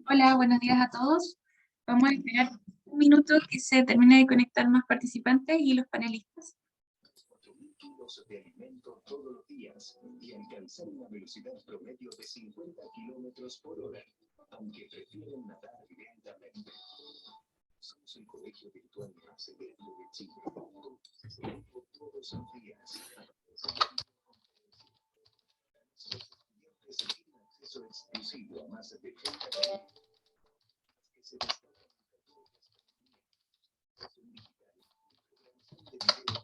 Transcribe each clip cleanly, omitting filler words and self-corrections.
Hola, buenos días a todos. Vamos a esperar un minuto que se termine de conectar más participantes y los panelistas. 4.000 kilos de alimento todos los días y alcanzar una velocidad promedio de 50 kilómetros por hora, aunque prefieren nadar lentamente. Somos el colegio virtual más selecto de Chile. Todos los días. Nuestros estudiantes tienen acceso exclusivo a más de 30 que se destacan en todas las digitales, programación de video.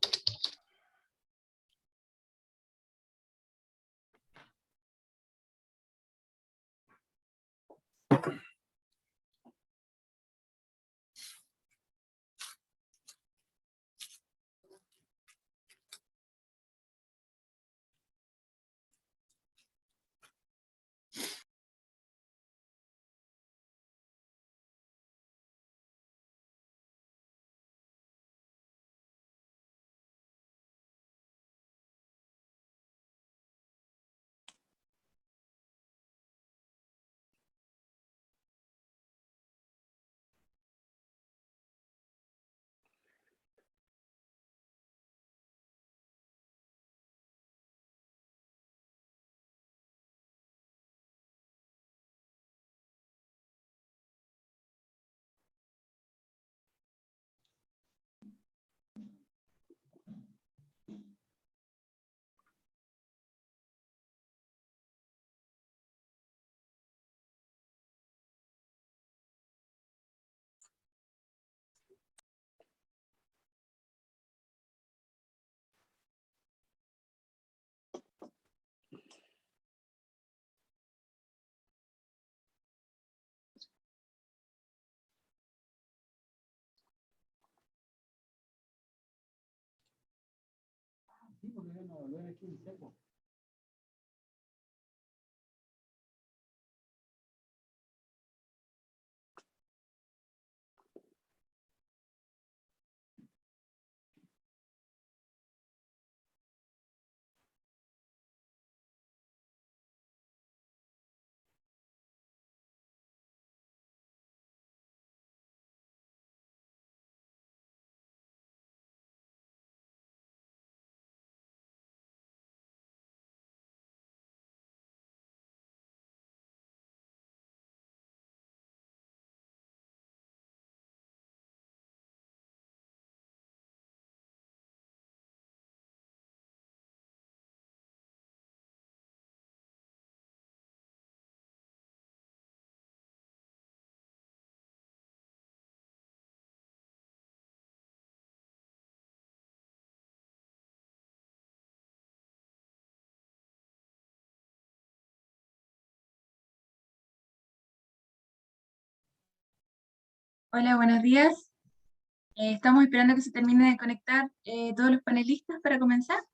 Hola, buenos días. Estamos esperando que se termine de conectar todos los panelistas para comenzar.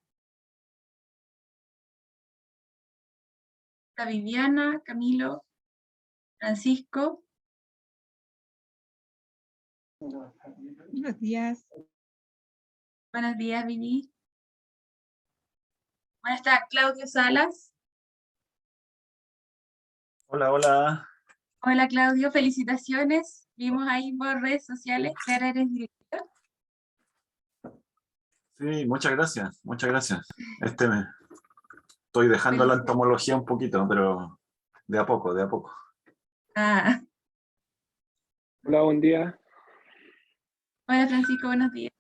Está Viviana, Camilo, Francisco. Buenos días. Buenos días, Vivi. Bueno, está Claudio Salas. Hola, hola. Hola, Claudio, felicitaciones. Vimos ahí por redes sociales que ahora eres director. Sí, muchas gracias, muchas gracias. Estoy dejando la entomología un poquito, pero de a poco, de a poco. Ah. Hola, buen día. Hola, Francisco, buenos días.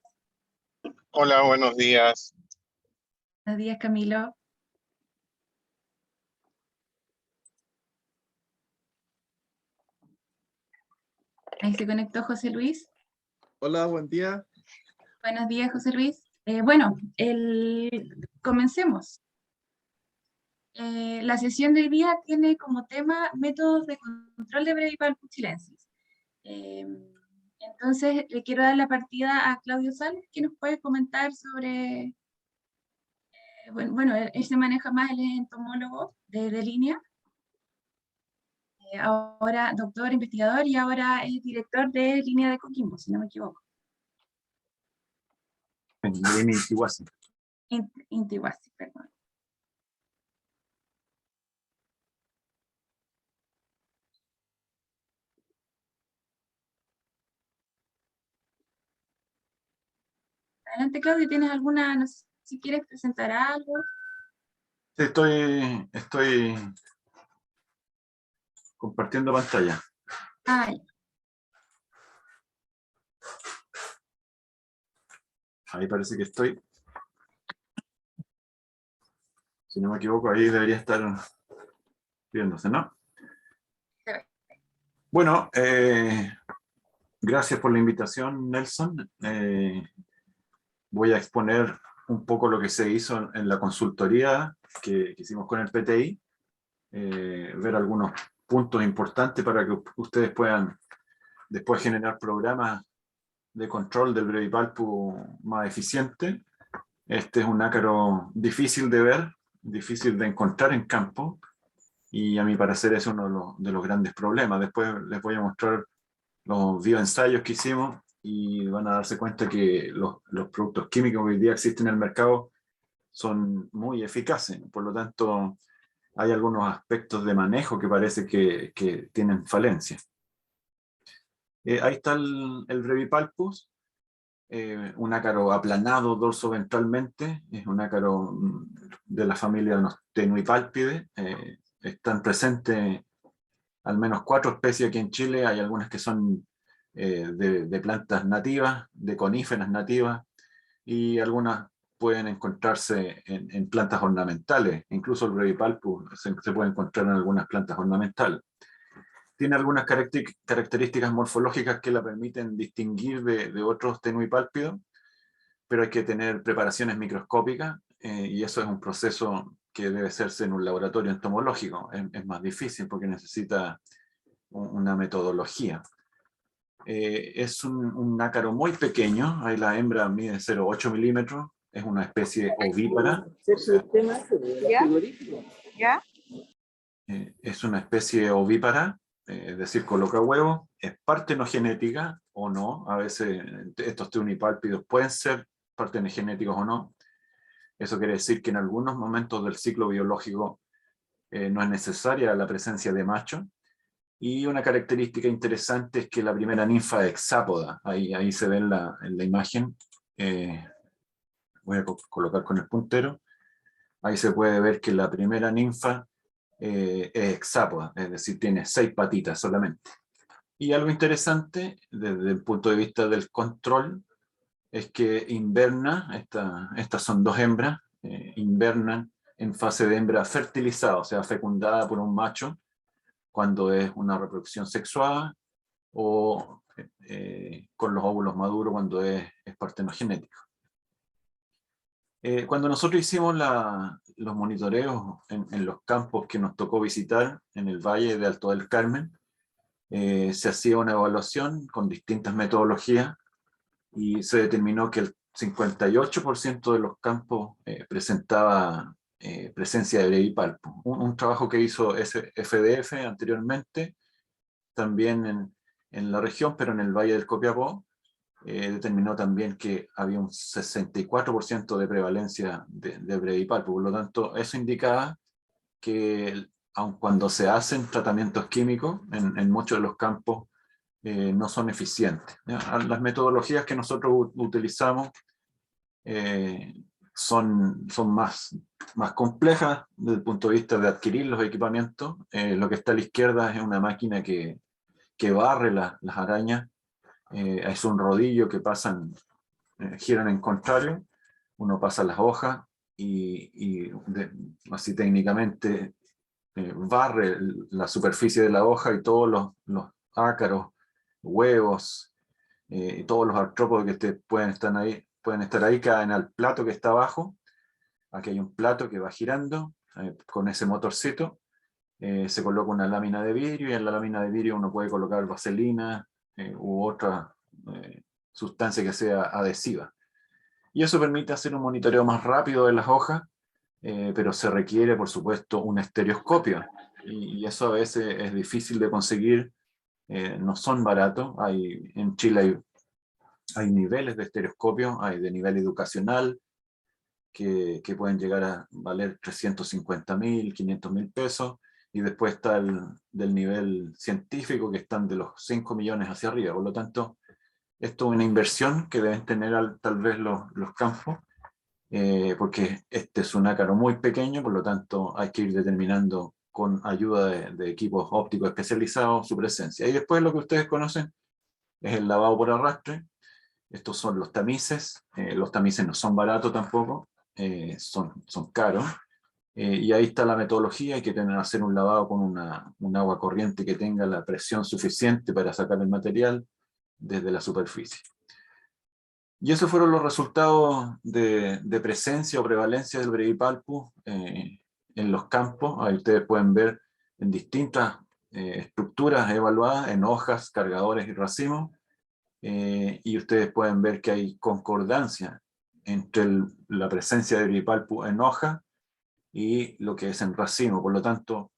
Hola, buenos días. Buenos días, Camilo. Ahí se conectó José Luis. Hola, buen día. Buenos días, José Luis. Bueno, comencemos. La sesión de hoy día tiene como tema métodos de control de Brevipal puchilensis. Entonces, le quiero dar la partida a Claudio Sales, que nos puede comentar sobre... bueno, él se maneja más, él es entomólogo de línea. Ahora doctor, investigador, y ahora es director de línea de Coquimbo, si no me equivoco. En Intihuasi. Intihuasi, perdón. Adelante, Claudio, ¿tienes alguna, no sé si quieres presentar algo? Sí, estoy compartiendo pantalla. Ah, ya. Ahí parece que estoy. Si no me equivoco, ahí debería estar viéndose, ¿no? Se ve. Bueno, gracias por la invitación, Nelson. Voy a exponer un poco lo que se hizo en la consultoría que hicimos con el PTI, ver algunos puntos importantes para que ustedes puedan después generar programas de control del brevipalpo más eficiente. Este es un ácaro difícil de ver, difícil de encontrar en campo, y a mi parecer es uno de los grandes problemas. Después les voy a mostrar los bioensayos que hicimos y van a darse cuenta que los productos químicos que hoy día existen en el mercado son muy eficaces. Por lo tanto, hay algunos aspectos de manejo que parece que tienen falencia. Ahí está el brevipalpus, un ácaro aplanado dorso-ventralmente, es un ácaro de la familia de los Tenuipalpidae. Están presentes al menos 4 especies aquí en Chile, hay algunas que son de plantas nativas, de coníferas nativas, y algunas pueden encontrarse en plantas ornamentales, incluso el brevipalpus se puede encontrar en algunas plantas ornamentales. Tiene algunas características morfológicas que la permiten distinguir de otros tenuipálpidos, pero hay que tener preparaciones microscópicas, y eso es un proceso que debe hacerse en un laboratorio entomológico. Es más difícil porque necesita una metodología. Es un ácaro muy pequeño, ahí la hembra mide 0,8 milímetros, es una especie ovípara. O sea, ¿Ya? es una especie ovípara, es decir, coloca huevos, es partenogenética o no. A veces estos tenuipálpidos pueden ser partenogenéticos o no. Eso quiere decir que en algunos momentos del ciclo biológico no es necesaria la presencia de machos. Y una característica interesante es que la primera ninfa es hexápoda. Ahí se ve en la imagen. Voy a colocar con el puntero. Ahí se puede ver que la primera ninfa es hexápoda, es decir, tiene 6 patitas solamente. Y algo interesante desde el punto de vista del control es que inverna, estas son 2 hembras, invernan en fase de hembra fertilizada, o sea, fecundada por un macho, cuando es una reproducción sexuada, o con los óvulos maduros cuando es partenogenético. Cuando nosotros hicimos los monitoreos en los campos que nos tocó visitar en el Valle de Alto del Carmen, se hacía una evaluación con distintas metodologías y se determinó que el 58% de los campos presentaba presencia de brevipalpo. Un trabajo que hizo FDF anteriormente, también en la región, pero en el Valle del Copiapó, determinó también que había un 64% de prevalencia de brevipalpo. Por lo tanto, eso indicaba que aun cuando se hacen tratamientos químicos en muchos de los campos, no son eficientes. Las metodologías que nosotros utilizamos son más complejas desde el punto de vista de adquirir los equipamientos. Lo que está a la izquierda es una máquina que barre las arañas. Es un rodillo que giran en contrario, uno pasa las hojas y así técnicamente barre la superficie de la hoja, y todos los ácaros, huevos, todos los artrópodos que pueden estar ahí caen al plato que está abajo. Aquí hay un plato que va girando con ese motorcito. Se coloca una lámina de vidrio, y en la lámina de vidrio uno puede colocar vaselina u otra sustancia que sea adhesiva. Y eso permite hacer un monitoreo más rápido de las hojas, pero se requiere, por supuesto, un estereoscopio. Y eso a veces es difícil de conseguir, no son baratos. En Chile hay Hay niveles de estereoscopio, hay de nivel educacional, que pueden llegar a valer 350.000, 500.000 pesos, y después está del nivel científico, que están de los 5 millones hacia arriba. Por lo tanto, esto es una inversión que deben tener tal vez los campos, porque este es un ácaro muy pequeño, por lo tanto hay que ir determinando con ayuda de equipos ópticos especializados su presencia. Y después lo que ustedes conocen es el lavado por arrastre. Estos son los tamices. Los tamices no son baratos tampoco, son caros. Y ahí está la metodología. Hay que hacer un lavado con un agua corriente que tenga la presión suficiente para sacar el material desde la superficie. Y esos fueron los resultados de presencia o prevalencia del Brevipalpus en los campos. Ahí ustedes pueden ver en distintas estructuras evaluadas, en hojas, cargadores y racimos. Y ustedes pueden ver que hay concordancia entre la presencia de Brevipalpus en hoja y lo que es en racimo. Por lo tanto,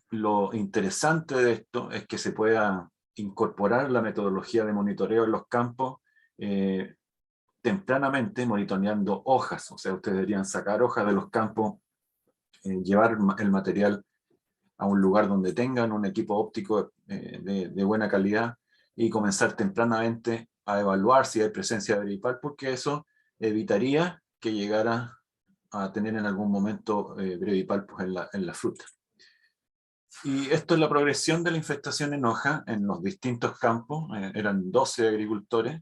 lo interesante de esto es que se pueda incorporar la metodología de monitoreo en los campos tempranamente, monitoreando hojas. O sea, ustedes deberían sacar hojas de los campos, llevar el material a un lugar donde tengan un equipo óptico de buena calidad y comenzar tempranamente a evaluar si hay presencia de Brevipalpus, porque eso evitaría que llegara a tener en algún momento Brevipalpus en la fruta. Y esto es la progresión de la infestación en hoja en los distintos campos. Eran 12 agricultores,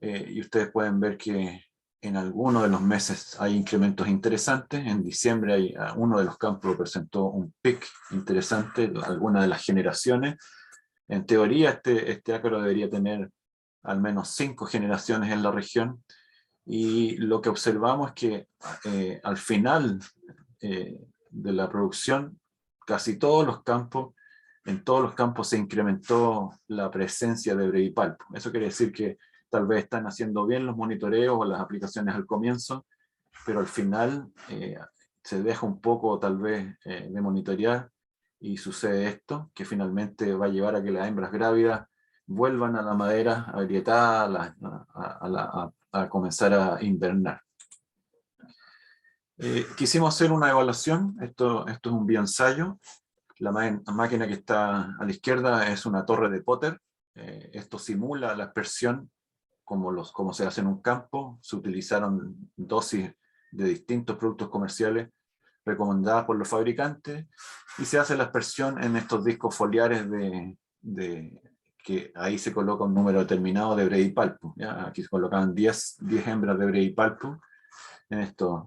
y ustedes pueden ver que en algunos de los meses hay incrementos interesantes. En diciembre uno de los campos presentó un pic interesante, alguna de las generaciones. En teoría este ácaro debería tener al menos 5 generaciones en la región, y lo que observamos es que al final de la producción, casi todos los campos, en todos los campos se incrementó la presencia de Brevipalpus. Eso quiere decir que tal vez están haciendo bien los monitoreos o las aplicaciones al comienzo, pero al final se deja un poco tal vez de monitorear, y sucede esto, que finalmente va a llevar a que las hembras grávidas vuelvan a la madera agrietada a comenzar a invernar. Quisimos hacer una evaluación. Esto es un bioensayo. La máquina que está a la izquierda es una torre de Potter. Esto simula la aspersión como se hace en un campo. Se utilizaron dosis de distintos productos comerciales recomendadas por los fabricantes, y se hace la aspersión en estos discos foliares que ahí se coloca un número determinado de Brevipalpus. Aquí se colocaban 10 hembras de Brevipalpus en estos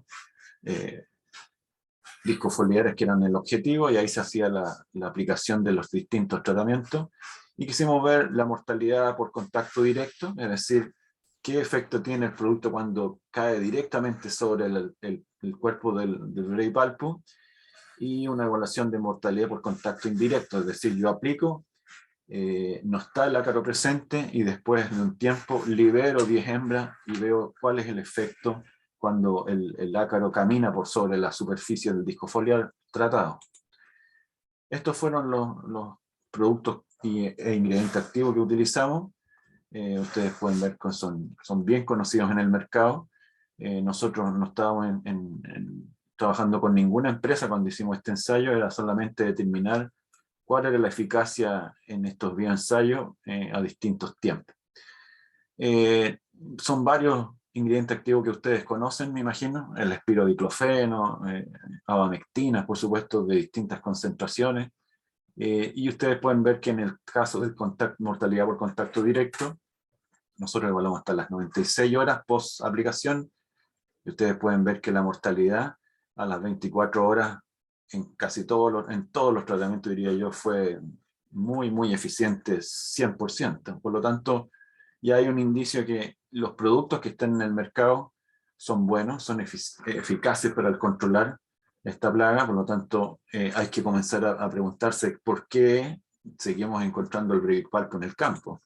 discos foliares que eran el objetivo, y ahí se hacía la aplicación de los distintos tratamientos. Y quisimos ver la mortalidad por contacto directo, es decir, qué efecto tiene el producto cuando cae directamente sobre el cuerpo del Brevipalpus, y una evaluación de mortalidad por contacto indirecto, es decir, yo aplico, no está el ácaro presente, y después de un tiempo libero 10 hembras y veo cuál es el efecto cuando el ácaro camina por sobre la superficie del disco foliar tratado. Estos fueron los productos e ingredientes activos que utilizamos. Ustedes pueden ver que son bien conocidos en el mercado. Nosotros no estábamos trabajando con ninguna empresa cuando hicimos este ensayo, era solamente determinar cuál era la eficacia en estos bioensayos a distintos tiempos. Son varios ingredientes activos que ustedes conocen, me imagino: el espirodiclofeno, abamectinas, por supuesto, de distintas concentraciones. Y ustedes pueden ver que en el caso de mortalidad por contacto directo, nosotros evaluamos hasta las 96 horas post aplicación, y ustedes pueden ver que la mortalidad a las 24 horas en todos los tratamientos, diría yo, fue muy eficiente, 100%. Por lo tanto, ya hay un indicio que los productos que están en el mercado son buenos, son eficaces para controlar esta plaga. Por lo tanto, hay que comenzar a preguntarse por qué seguimos encontrando el Brevipalpus en el campo.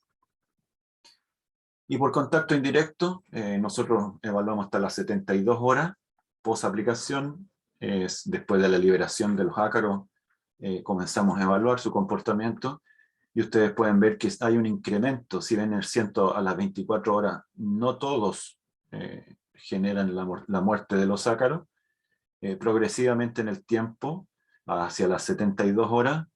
Y por contacto indirecto, nosotros evaluamos hasta las 72 horas post aplicación. Después de la liberación de los ácaros, comenzamos a evaluar su comportamiento, y ustedes pueden ver que hay un incremento. Si ven el 100 a las 24 horas, no todos generan la muerte de los ácaros. Progresivamente en el tiempo, hacia las 72 horas,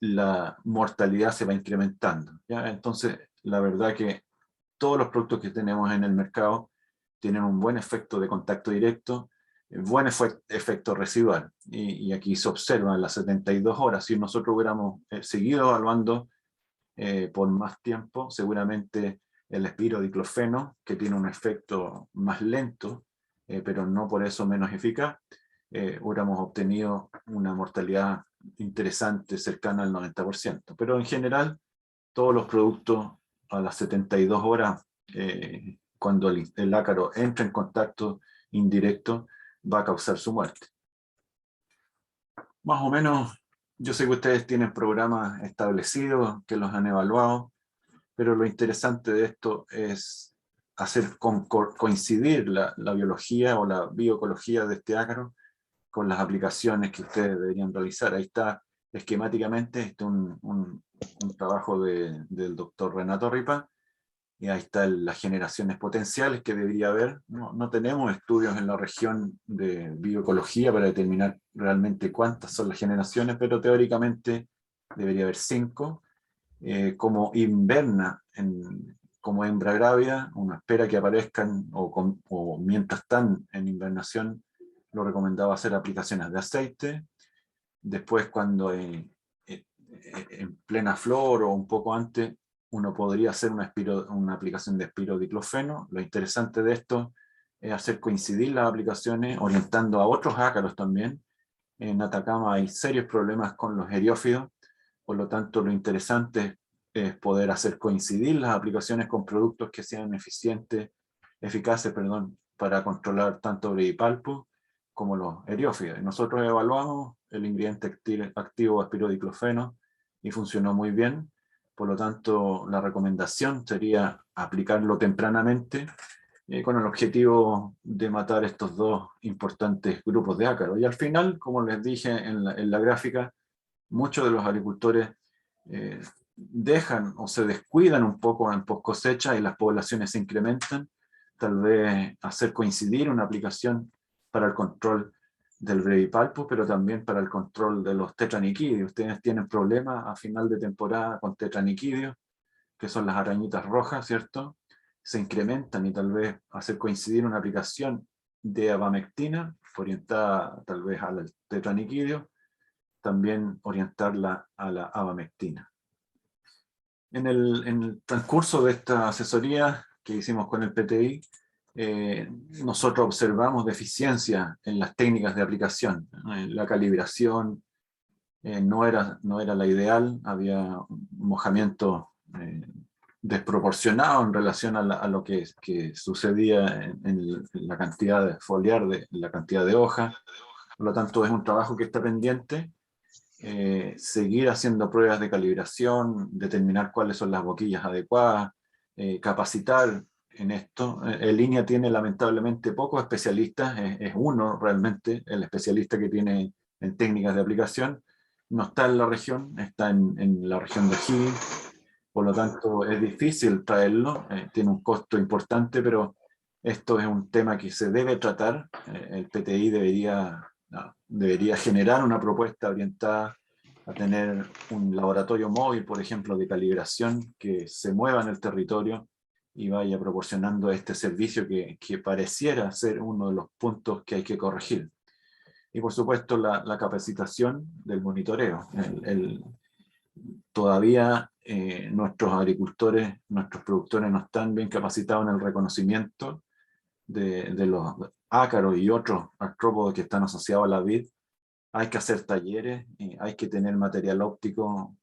la mortalidad se va incrementando, ¿ya? Entonces, la verdad que todos los productos que tenemos en el mercado tienen un buen efecto de contacto directo, buen efecto residual. Y aquí se observa en las 72 horas. Si nosotros hubiéramos seguido evaluando por más tiempo, seguramente el espirodiclofeno, que tiene un efecto más lento, pero no por eso menos eficaz, hubiéramos obtenido una mortalidad interesante, cercana al 90%. Pero en general, todos los productos a las 72 horas, cuando el ácaro entra en contacto indirecto, va a causar su muerte. Más o menos, yo sé que ustedes tienen programas establecidos, que los han evaluado, pero lo interesante de esto es hacer coincidir la biología o la bioecología de este ácaro con las aplicaciones que ustedes deberían realizar. Ahí está esquemáticamente, este un trabajo del doctor Renato Ripa, y ahí están las generaciones potenciales que debería haber. No tenemos estudios en la región de bioecología para determinar realmente cuántas son las generaciones, pero teóricamente debería haber 5. Como inverna, como hembra grávida, uno espera que aparezcan, o mientras están en invernación, lo recomendaba hacer aplicaciones de aceite. Después, cuando en plena flor o un poco antes, uno podría hacer una aplicación de espirodiclofeno. Lo interesante de esto es hacer coincidir las aplicaciones, orientando a otros ácaros también. En Atacama hay serios problemas con los eriófidos, por lo tanto lo interesante es poder hacer coincidir las aplicaciones con productos que sean eficaces, para controlar tanto bredipalpo como los eriófidos. Nosotros evaluamos el ingrediente activo espirodiclofeno y funcionó muy bien. Por lo tanto, la recomendación sería aplicarlo tempranamente, con el objetivo de matar estos dos importantes grupos de ácaros. Y al final, como les dije en la gráfica, muchos de los agricultores dejan o se descuidan un poco en post cosecha y las poblaciones se incrementan. Tal vez hacer coincidir una aplicación para el control del bredipalpo, pero también para el control de los tetraniquidios. Ustedes tienen problemas a final de temporada con tetraniquidios, que son las arañitas rojas, ¿cierto? Se incrementan, y tal vez hacer coincidir una aplicación de abamectina orientada tal vez al tetraniquidio, también orientarla a la abamectina. En el transcurso de esta asesoría que hicimos con el PTI, nosotros observamos deficiencias en las técnicas de aplicación. La calibración no era la ideal, había un mojamiento desproporcionado en relación a lo que sucedía en la cantidad de foliar, la cantidad de hojas. Por lo tanto, es un trabajo que está pendiente. Seguir haciendo pruebas de calibración, determinar cuáles son las boquillas adecuadas, capacitar en esto. En línea tiene lamentablemente pocos especialistas, es uno realmente el especialista que tiene en técnicas de aplicación. No está en la región, está en la región de Higgins, por lo tanto es difícil traerlo, tiene un costo importante, pero esto es un tema que se debe tratar. El PTI debería generar una propuesta orientada a tener un laboratorio móvil, por ejemplo, de calibración, que se mueva en el territorio y vaya proporcionando este servicio que pareciera ser uno de los puntos que hay que corregir. Y por supuesto la capacitación del monitoreo. Todavía nuestros agricultores, nuestros productores no están bien capacitados en el reconocimiento de los ácaros y otros artrópodos que están asociados a la vid. Hay que hacer talleres, hay que tener material óptico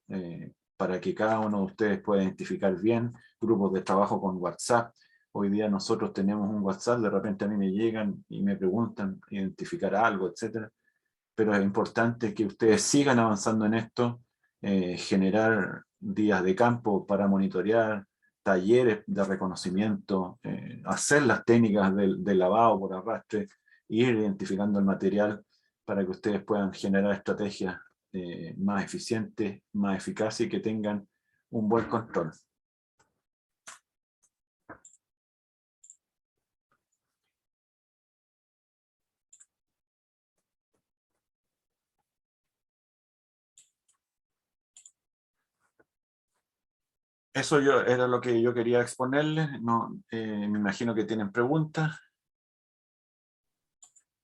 para que cada uno de ustedes pueda identificar bien, grupos de trabajo con WhatsApp. Hoy día nosotros tenemos un WhatsApp, de repente a mí me llegan y me preguntan identificar algo, etc. Pero es importante que ustedes sigan avanzando en esto, generar días de campo para monitorear, talleres de reconocimiento, hacer las técnicas de lavado por arrastre, ir identificando el material para que ustedes puedan generar estrategias más eficientes, más eficaces y que tengan un buen control. Eso era lo que yo quería exponerles. No, me imagino que tienen preguntas.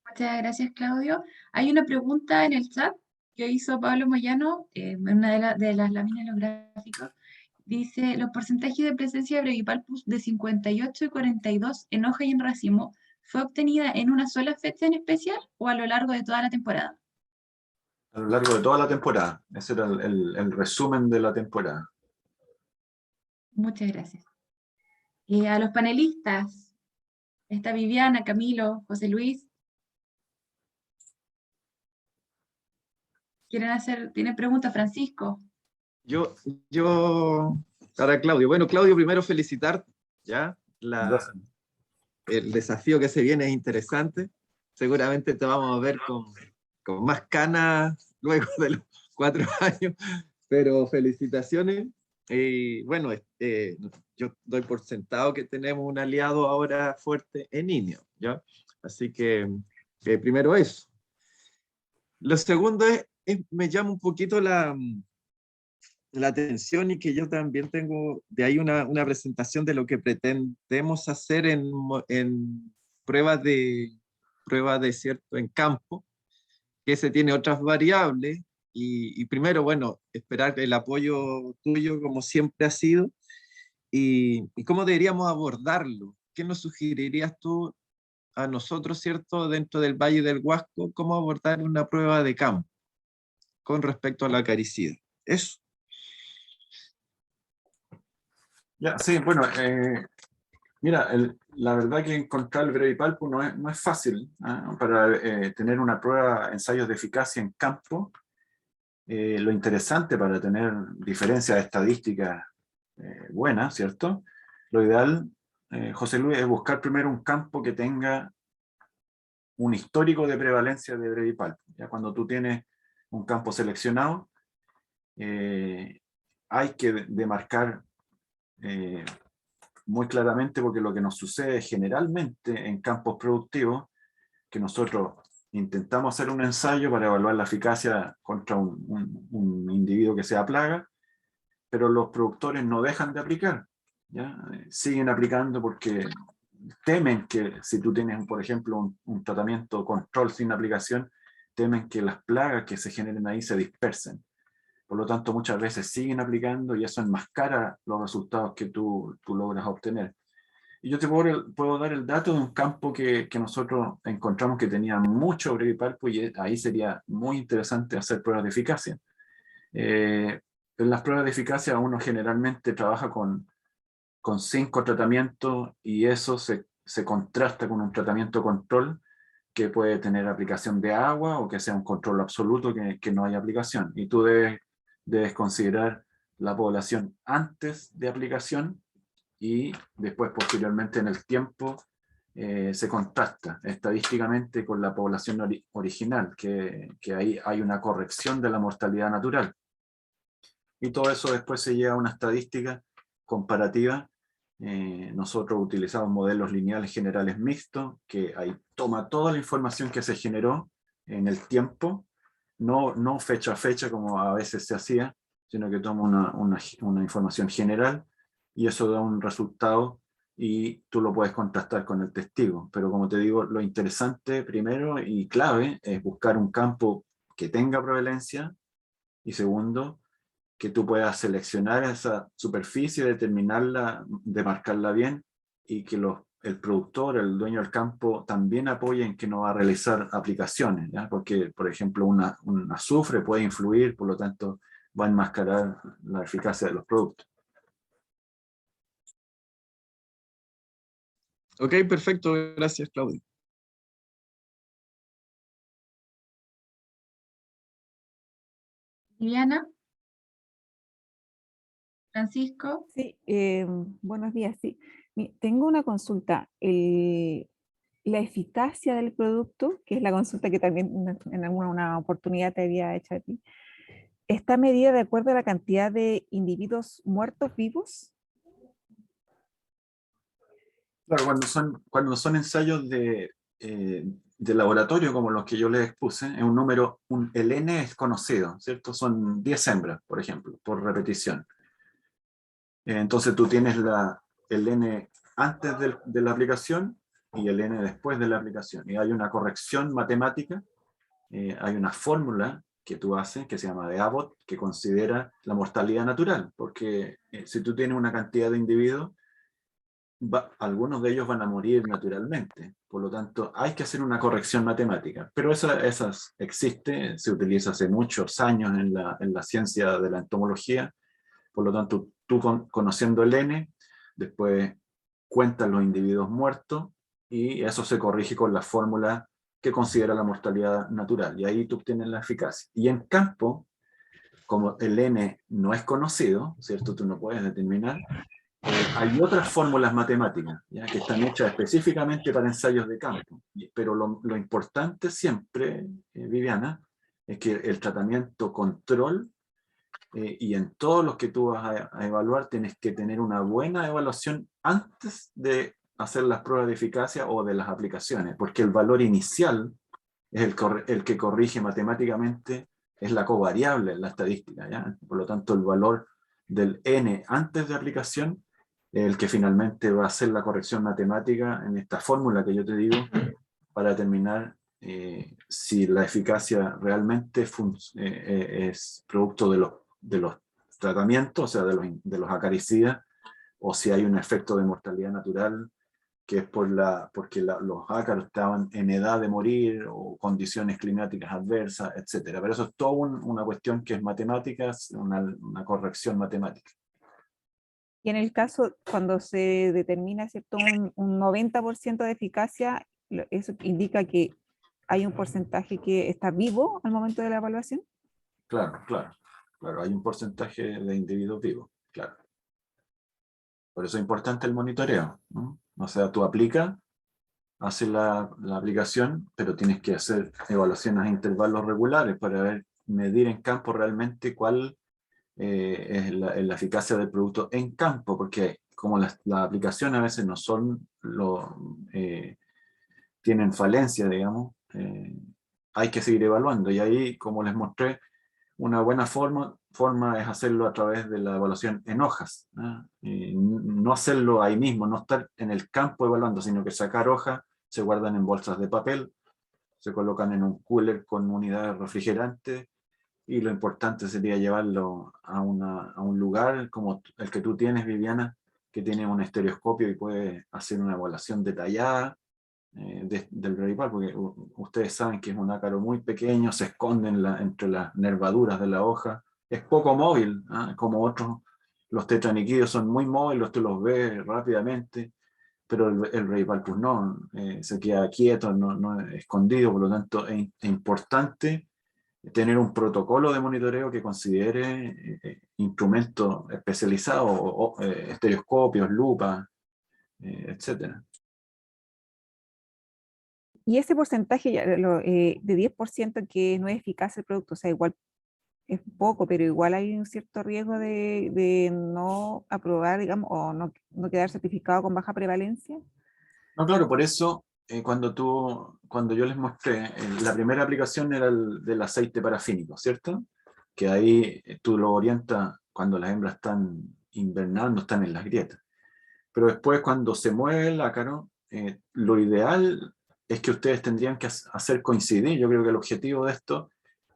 Muchas gracias, Claudio. Hay una pregunta en el chat que hizo Pablo Moyano, en una de las láminas de los gráficos. Dice, los porcentajes de presencia de Brevipalpus de 58 y 42 en hoja y en racimo, ¿fue obtenida en una sola fecha en especial o a lo largo de toda la temporada? A lo largo de toda la temporada. Ese era el resumen de la temporada. Muchas gracias. A los panelistas, está Viviana, Camilo, José Luis. ¿Tienen preguntas, Francisco? Yo, para Claudio. Bueno, Claudio, primero felicitar, ¿ya? Gracias. El desafío que se viene es interesante. Seguramente te vamos a ver con más canas luego de los 4 años, pero felicitaciones. Y bueno, yo doy por sentado que tenemos un aliado ahora fuerte en INEO, ¿ya? Así que primero eso. Lo segundo me llama un poquito la atención y que yo también tengo de ahí una presentación de lo que pretendemos hacer en pruebas cierto en campo, que se tiene otras variables y primero, bueno, esperar el apoyo tuyo como siempre ha sido y cómo deberíamos abordarlo. ¿Qué nos sugerirías tú a nosotros, cierto, dentro del Valle del Huasco, cómo abordar una prueba de campo con respecto a la acaricida? Eso. Ya, sí, bueno, mira, la verdad que encontrar el brevipalpo no es fácil, ¿ah? Para tener una prueba, ensayos de eficacia en campo, lo interesante para tener diferencias estadísticas buenas, ¿cierto? Lo ideal, José Luis, es buscar primero un campo que tenga un histórico de prevalencia de brevipalpo. Ya cuando tú tienes un campo seleccionado, hay que demarcar muy claramente, porque lo que nos sucede generalmente en campos productivos, que nosotros intentamos hacer un ensayo para evaluar la eficacia contra un individuo que sea plaga, pero los productores no dejan de aplicar, ¿ya? Siguen aplicando porque temen que si tú tienes, por ejemplo, un tratamiento control sin aplicación, temen que las plagas que se generen ahí se dispersen. Por lo tanto, muchas veces siguen aplicando y eso enmascara los resultados que tú logras obtener. Y yo te puedo dar el dato de un campo que nosotros encontramos que tenía mucho brevipalpo y ahí sería muy interesante hacer pruebas de eficacia. En las pruebas de eficacia uno generalmente trabaja con 5 tratamientos y eso se contrasta con un tratamiento control que puede tener aplicación de agua o que sea un control absoluto que no haya aplicación. Y tú debes considerar la población antes de aplicación y después posteriormente en el tiempo se contrasta estadísticamente con la población original, que ahí hay una corrección de la mortalidad natural. Y todo eso después se lleva a una estadística comparativa. Nosotros utilizamos modelos lineales generales mixtos, que ahí toma toda la información que se generó en el tiempo, no fecha a fecha como a veces se hacía, sino que toma una información general y eso da un resultado y tú lo puedes contrastar con el testigo. Pero como te digo, lo interesante primero y clave es buscar un campo que tenga prevalencia y segundo, que tú puedas seleccionar esa superficie, determinarla, demarcarla bien y que el productor, el dueño del campo también apoye en que no va a realizar aplicaciones, ¿ya? Porque, por ejemplo, un azufre puede influir, por lo tanto, va a enmascarar la eficacia de los productos. Ok, perfecto. Gracias, Claudio. Viviana, Francisco. Sí, buenos días. Sí. Tengo una consulta. La eficacia del producto, que es la consulta que también en alguna una oportunidad te había hecho a ti, ¿Está medida de acuerdo a la cantidad de individuos muertos vivos? Claro, cuando son ensayos de laboratorio, como los que yo les expuse, es un número, el N es conocido, ¿cierto? Son 10 hembras, por ejemplo, por repetición. Entonces tú tienes el N antes de la aplicación y el N después de la aplicación. Y hay una corrección matemática, hay una fórmula que tú haces, que se llama de Abbott, que considera la mortalidad natural, porque si tú tienes una cantidad de individuos, algunos de ellos van a morir naturalmente. Por lo tanto, hay que hacer una corrección matemática. Pero esas existe, se utiliza hace muchos años en la ciencia de la entomología. Por lo tanto, tú conociendo el N, después cuentas los individuos muertos y eso se corrige con la fórmula que considera la mortalidad natural. Y ahí tú obtienes la eficacia. Y en campo, como el N no es conocido, ¿cierto? Tú no puedes determinar. Hay otras fórmulas matemáticas, ¿ya? Que están hechas específicamente para ensayos de campo. Pero lo importante siempre, Viviana, es que el tratamiento control y en todos los que tú vas a evaluar tienes que tener una buena evaluación antes de hacer las pruebas de eficacia o de las aplicaciones, porque el valor inicial es el que corrige matemáticamente, es la covariable en la estadística, ¿ya? Por lo tanto, el valor del N antes de aplicación es el que finalmente va a hacer la corrección matemática en esta fórmula que yo te digo para determinar si la eficacia realmente es producto de los tratamientos, o sea, de los acaricidas, o si hay un efecto de mortalidad natural, que es porque los ácaros estaban en edad de morir, o condiciones climáticas adversas, etc. Pero eso es toda una cuestión que es matemáticas, una corrección matemática. Y en el caso, cuando se determina, ¿cierto?, un 90% de eficacia, eso indica que hay un porcentaje que está vivo al momento de la evaluación. Claro, hay un porcentaje de individuos vivos, claro. Por eso es importante el monitoreo, ¿no? O sea, tú aplicas, haces la aplicación, pero tienes que hacer evaluaciones a intervalos regulares para medir en campo realmente cuál es la eficacia del producto en campo, porque como las aplicaciones a veces no son, tienen falencia, digamos, hay que seguir evaluando. Y ahí, como les mostré, una buena forma es hacerlo a través de la evaluación en hojas, ¿no? No hacerlo ahí mismo, no estar en el campo evaluando, sino que sacar hojas, se guardan en bolsas de papel, se colocan en un cooler con unidades refrigerantes, y lo importante sería llevarlo a un lugar como el que tú tienes, Viviana, que tiene un estereoscopio y puede hacer una evaluación detallada del revipal, porque ustedes saben que es un ácaro muy pequeño, se esconde entre las nervaduras de la hoja, es poco móvil, ¿ah? Como otros, los tetraniquídeos son muy móviles, tú los ves rápidamente, pero el revipal no, se queda quieto, no escondido, por lo tanto es importante tener un protocolo de monitoreo que considere instrumentos especializados, estereoscopios, lupas, etcétera. Y ese porcentaje de 10% que no es eficaz el producto, o sea, igual es poco, pero igual hay un cierto riesgo de no aprobar, digamos, o no quedar certificado con baja prevalencia. No, claro, por eso cuando yo les mostré, la primera aplicación era del aceite parafínico, ¿cierto? Que ahí tú lo orientas cuando las hembras están invernando, están en las grietas. Pero después cuando se mueve el ácaro, lo ideal es que ustedes tendrían que hacer coincidir. Yo creo que el objetivo de esto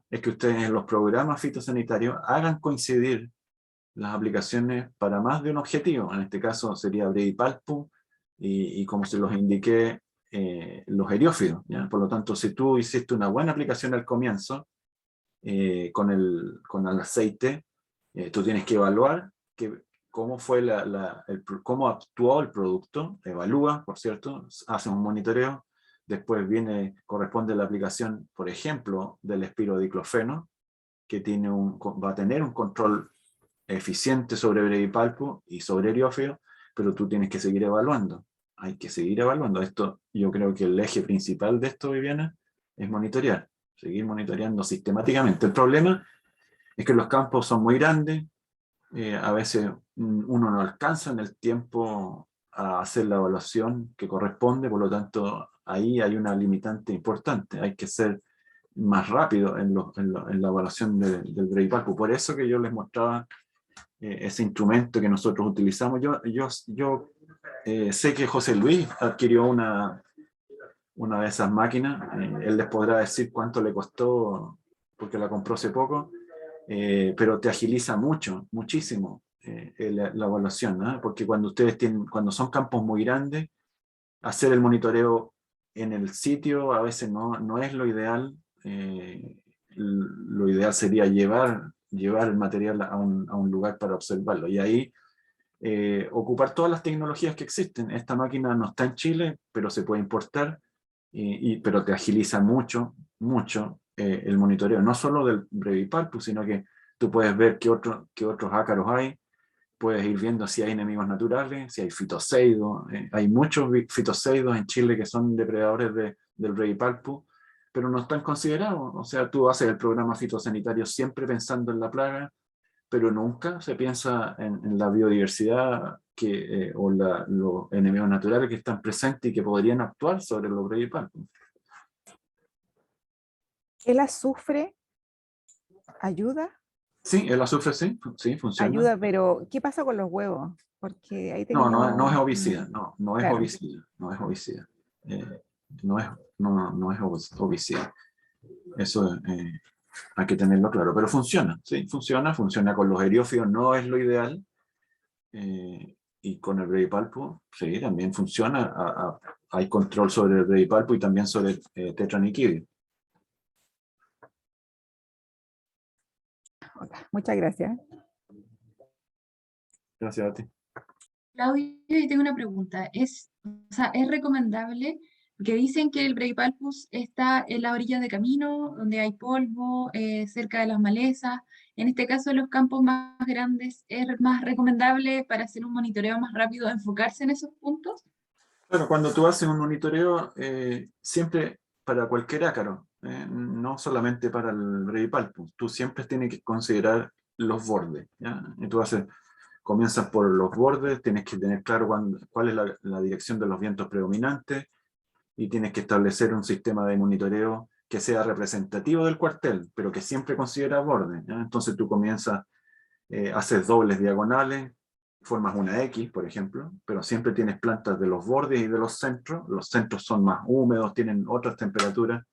es que ustedes en los programas fitosanitarios hagan coincidir las aplicaciones para más de un objetivo. En este caso sería Brevipalpum y como se los indiqué, los eriófidos, ¿ya? Por lo tanto, si tú hiciste una buena aplicación al comienzo con el aceite, tú tienes que evaluar cómo cómo actuó el producto, evalúa, por cierto, hace un monitoreo, después corresponde la aplicación, por ejemplo, del espirodiclofeno, que va a tener un control eficiente sobre brevipalpo y sobre eriófilo, pero tú tienes que seguir evaluando. Hay que seguir evaluando. Esto, yo creo que el eje principal de esto, Viviana, es monitorear, seguir monitoreando sistemáticamente. El problema es que los campos son muy grandes, a veces uno no alcanza en el tiempo a hacer la evaluación que corresponde, por lo tanto ahí hay una limitante importante, hay que ser más rápido en la evaluación del Braille-Palpus. Por eso que yo les mostraba ese instrumento que nosotros utilizamos. Yo sé que José Luis adquirió una de esas máquinas, él les podrá decir cuánto le costó porque la compró hace poco, pero te agiliza mucho, muchísimo la evaluación, ¿no? Porque cuando son campos muy grandes, hacer el monitoreo en el sitio a veces no es lo ideal. Lo ideal sería llevar el material a un lugar para observarlo. Y ahí ocupar todas las tecnologías que existen. Esta máquina no está en Chile, pero se puede importar, pero te agiliza mucho el monitoreo, no solo del Brevipalpus, sino que tú puedes ver qué otros ácaros hay, puedes ir viendo si hay enemigos naturales, si hay fitoseidos. Hay muchos fitoseidos en Chile que son depredadores del Brevipalpus, pero no están considerados. O sea, tú haces el programa fitosanitario siempre pensando en la plaga, pero nunca se piensa en la biodiversidad o los enemigos naturales que están presentes y que podrían actuar sobre los Brevipalpus. ¿El azufre ayuda? Sí, el azufre sí funciona. Ayuda, pero ¿qué pasa con los huevos? Porque ahí No es obicida, no es Claro. obicida, no es obicida. No es obicida. Eso hay que tenerlo claro, pero funciona, sí, funciona con los eriófidos, no es lo ideal, y con el Brevipalpus, sí, también funciona. Hay control sobre el Brevipalpus y también sobre el tetraniquidio. Muchas gracias. Gracias a ti. Claudio, yo tengo una pregunta. ¿Es recomendable? Porque dicen que el Brevipalpus está en la orilla de camino, donde hay polvo, cerca de las malezas. En este caso, en los campos más grandes, ¿es más recomendable para hacer un monitoreo más rápido enfocarse en esos puntos? Bueno, cuando tú haces un monitoreo, siempre para cualquier ácaro, no solamente para el Brevipalpus, tú siempre tienes que considerar los bordes, ¿ya? Y tú comienzas por los bordes, tienes que tener claro cuál es la dirección de los vientos predominantes, y tienes que establecer un sistema de monitoreo que sea representativo del cuartel, pero que siempre considera bordes, ¿ya? Entonces tú comienzas, haces dobles diagonales, formas una X, por ejemplo, pero siempre tienes plantas de los bordes y de los centros. Los centros son más húmedos, tienen otras temperaturas.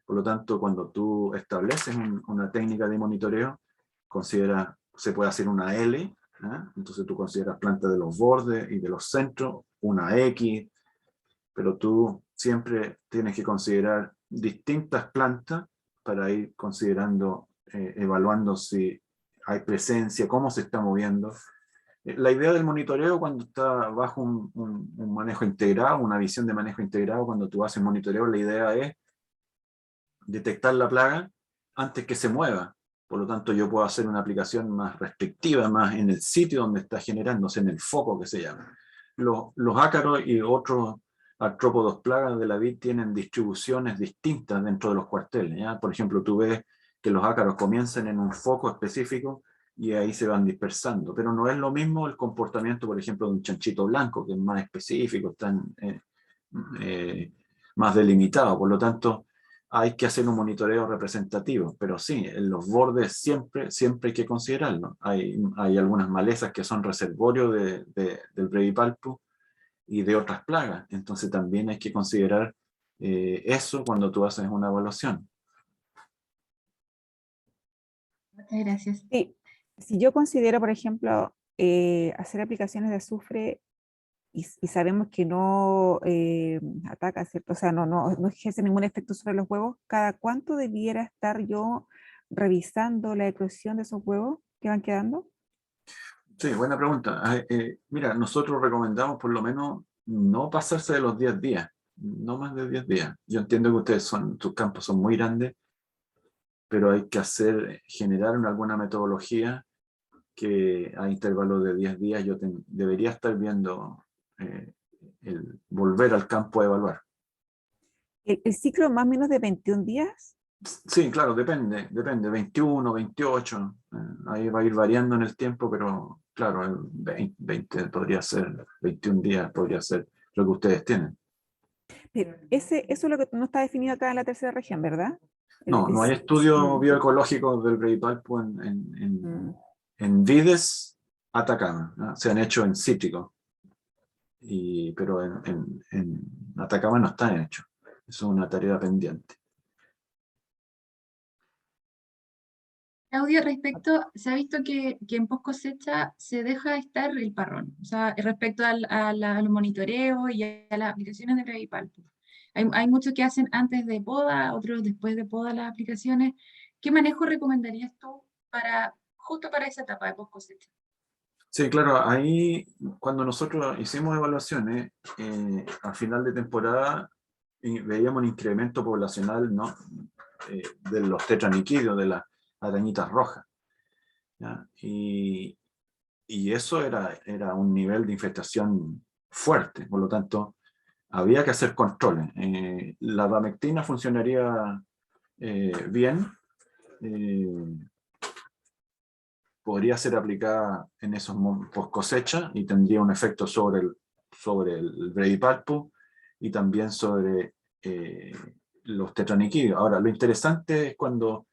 Por lo tanto, cuando tú estableces una técnica de monitoreo, se puede hacer una L, ¿eh? Entonces tú consideras plantas de los bordes y de los centros, una X, pero tú siempre tienes que considerar distintas plantas para ir considerando, evaluando si hay presencia, cómo se está moviendo. La idea del monitoreo, cuando está bajo un manejo integrado, una visión de manejo integrado, cuando tú haces monitoreo, la idea es detectar la plaga antes que se mueva. Por lo tanto, yo puedo hacer una aplicación más restrictiva, más en el sitio donde está generándose, en el foco que se llama. Los ácaros y otros artrópodos plagas de la vid tienen distribuciones distintas dentro de los cuarteles, ¿ya? Por ejemplo, tú ves que los ácaros comienzan en un foco específico y ahí se van dispersando. Pero no es lo mismo el comportamiento, por ejemplo, de un chanchito blanco, que es más específico, más delimitado. Por lo tanto, hay que hacer un monitoreo representativo, pero sí, en los bordes siempre hay que considerarlo. Hay algunas malezas que son reservorio del Brevipalpus y de otras plagas, entonces también hay que considerar eso cuando tú haces una evaluación. Muchas gracias. Sí, si yo considero, por ejemplo, hacer aplicaciones de azufre y sabemos que no ataca, ¿cierto? O sea, no ejerce ningún efecto sobre los huevos, ¿cada cuánto debiera estar yo revisando la eclosión de esos huevos que van quedando? Sí, buena pregunta. Mira, nosotros recomendamos por lo menos no pasarse de los 10 días, no más de 10 días. Yo entiendo que sus campos son muy grandes, pero hay que generar alguna metodología que a intervalos de 10 días yo debería estar viendo volver al campo a evaluar. El ciclo más o menos de 21 días, Sí, claro, depende, 21, 28, ahí va a ir variando en el tiempo, pero claro, el 20 podría ser, 21 días podría ser lo que ustedes tienen. Pero eso es lo que no está definido acá en la tercera región, ¿verdad? No hay estudios bioecológicos del breviparpo mm. en vides Atacama, ¿no? Se han hecho en cítricos, pero en Atacama no están hechos. Eso es una tarea pendiente. Claudio, se ha visto que en post cosecha se deja estar el parrón, o sea, respecto al monitoreo y a las aplicaciones de Brevipalpo. Hay muchos que hacen antes de poda, otros después de poda las aplicaciones. ¿Qué manejo recomendarías tú justo para esa etapa de post cosecha? Sí, claro, ahí cuando nosotros hicimos evaluaciones, a final de temporada veíamos un incremento poblacional, ¿no? De los tetraniquídeos, de las arañitas rojas, ¿ya? Y eso era un nivel de infestación fuerte, por lo tanto, había que hacer controles. La abamectina funcionaría bien, podría ser aplicada en esos post cosecha y tendría un efecto sobre el brevipalpo y también sobre los tetraniquídeos. Ahora, lo interesante es cuando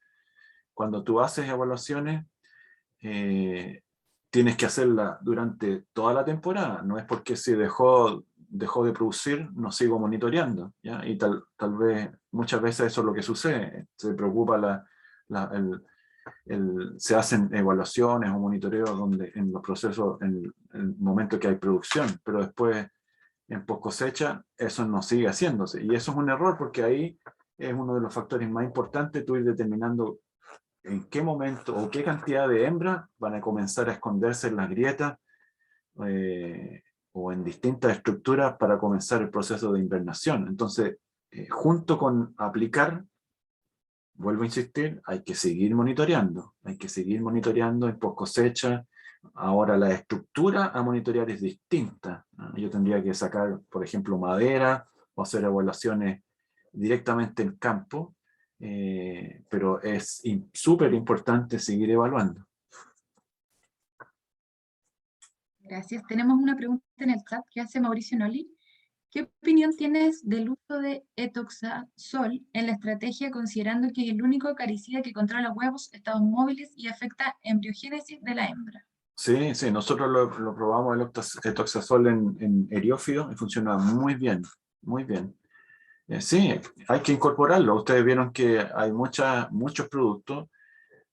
tú haces evaluaciones, tienes que hacerla durante toda la temporada. No es porque si dejó de producir, no sigo monitoreando, ¿ya? Y tal vez, muchas veces eso es lo que sucede. Se preocupa se hacen evaluaciones o monitoreos donde, en los procesos, en el momento que hay producción, pero después, en post cosecha, eso no sigue haciéndose. Y eso es un error porque ahí es uno de los factores más importantes, tú ir determinando en qué momento o qué cantidad de hembras van a comenzar a esconderse en las grietas o en distintas estructuras para comenzar el proceso de invernación. Entonces, junto con aplicar, vuelvo a insistir, hay que seguir monitoreando en post cosecha. Ahora la estructura a monitorear es distinta, ¿no? Yo tendría que sacar, por ejemplo, madera o hacer evaluaciones directamente en campo, pero es súper importante seguir evaluando. Gracias. Tenemos una pregunta en el chat que hace Mauricio Noli. ¿Qué opinión tienes del uso de etoxazol en la estrategia, considerando que es el único acaricida que controla huevos, estados móviles y afecta embriogénesis de la hembra? Sí, nosotros lo probamos el etoxazol en eriófidos y funciona muy bien, muy bien. Sí, hay que incorporarlo. Ustedes vieron que hay muchos productos,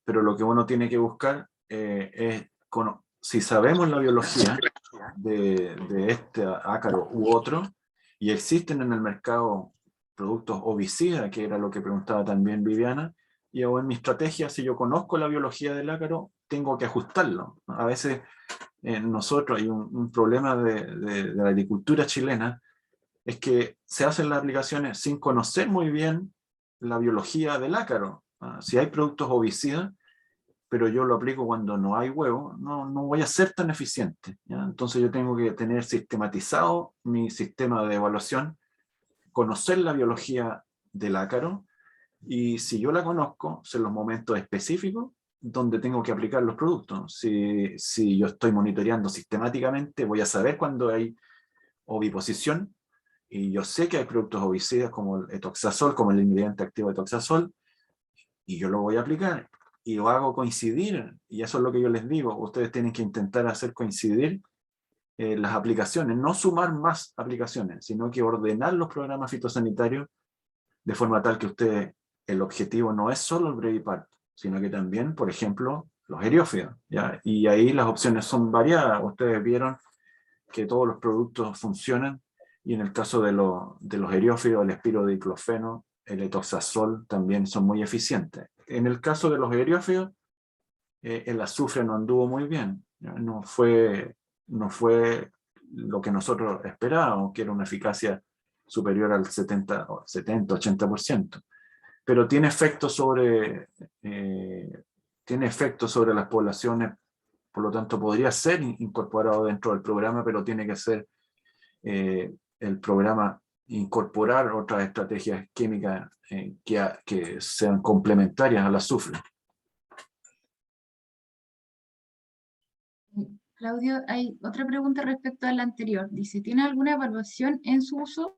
pero lo que uno tiene que buscar es, si sabemos la biología de este ácaro u otro, y existen en el mercado productos ovicidas, que era lo que preguntaba también Viviana, y en mi estrategia, si yo conozco la biología del ácaro, tengo que ajustarlo. A veces nosotros hay un problema de la agricultura chilena, es que se hacen las aplicaciones sin conocer muy bien la biología del ácaro. Si hay productos ovicidas, pero yo lo aplico cuando no hay huevo, no voy a ser tan eficiente, ¿ya? Entonces yo tengo que tener sistematizado mi sistema de evaluación, conocer la biología del ácaro, y si yo la conozco, son los momentos específicos donde tengo que aplicar los productos. Si yo estoy monitoreando sistemáticamente, voy a saber cuando hay oviposición, y yo sé que hay productos ovicidas como el etoxazol, como el ingrediente activo de etoxazol, y yo lo voy a aplicar y lo hago coincidir, y eso es lo que yo les digo, ustedes tienen que intentar hacer coincidir las aplicaciones, no sumar más aplicaciones, sino que ordenar los programas fitosanitarios de forma tal que ustedes, el objetivo no es solo el breviparto, sino que también, por ejemplo, los eriófidos, ¿ya? Y ahí las opciones son variadas. Ustedes vieron que todos los productos funcionan, y en el caso de los eriófidos, el espirodiclofeno, el etoxazol también son muy eficientes. En el caso de los eriófidos, el azufre no anduvo muy bien, ¿ya? No fue lo que nosotros esperábamos, que era una eficacia superior al 70-80%. Pero tiene efectos sobre las poblaciones, por lo tanto podría ser incorporado dentro del programa, pero tiene que ser el programa incorporar otras estrategias químicas que sean complementarias al azufre. Claudio, hay otra pregunta respecto a la anterior. Dice, ¿tiene alguna evaluación en su uso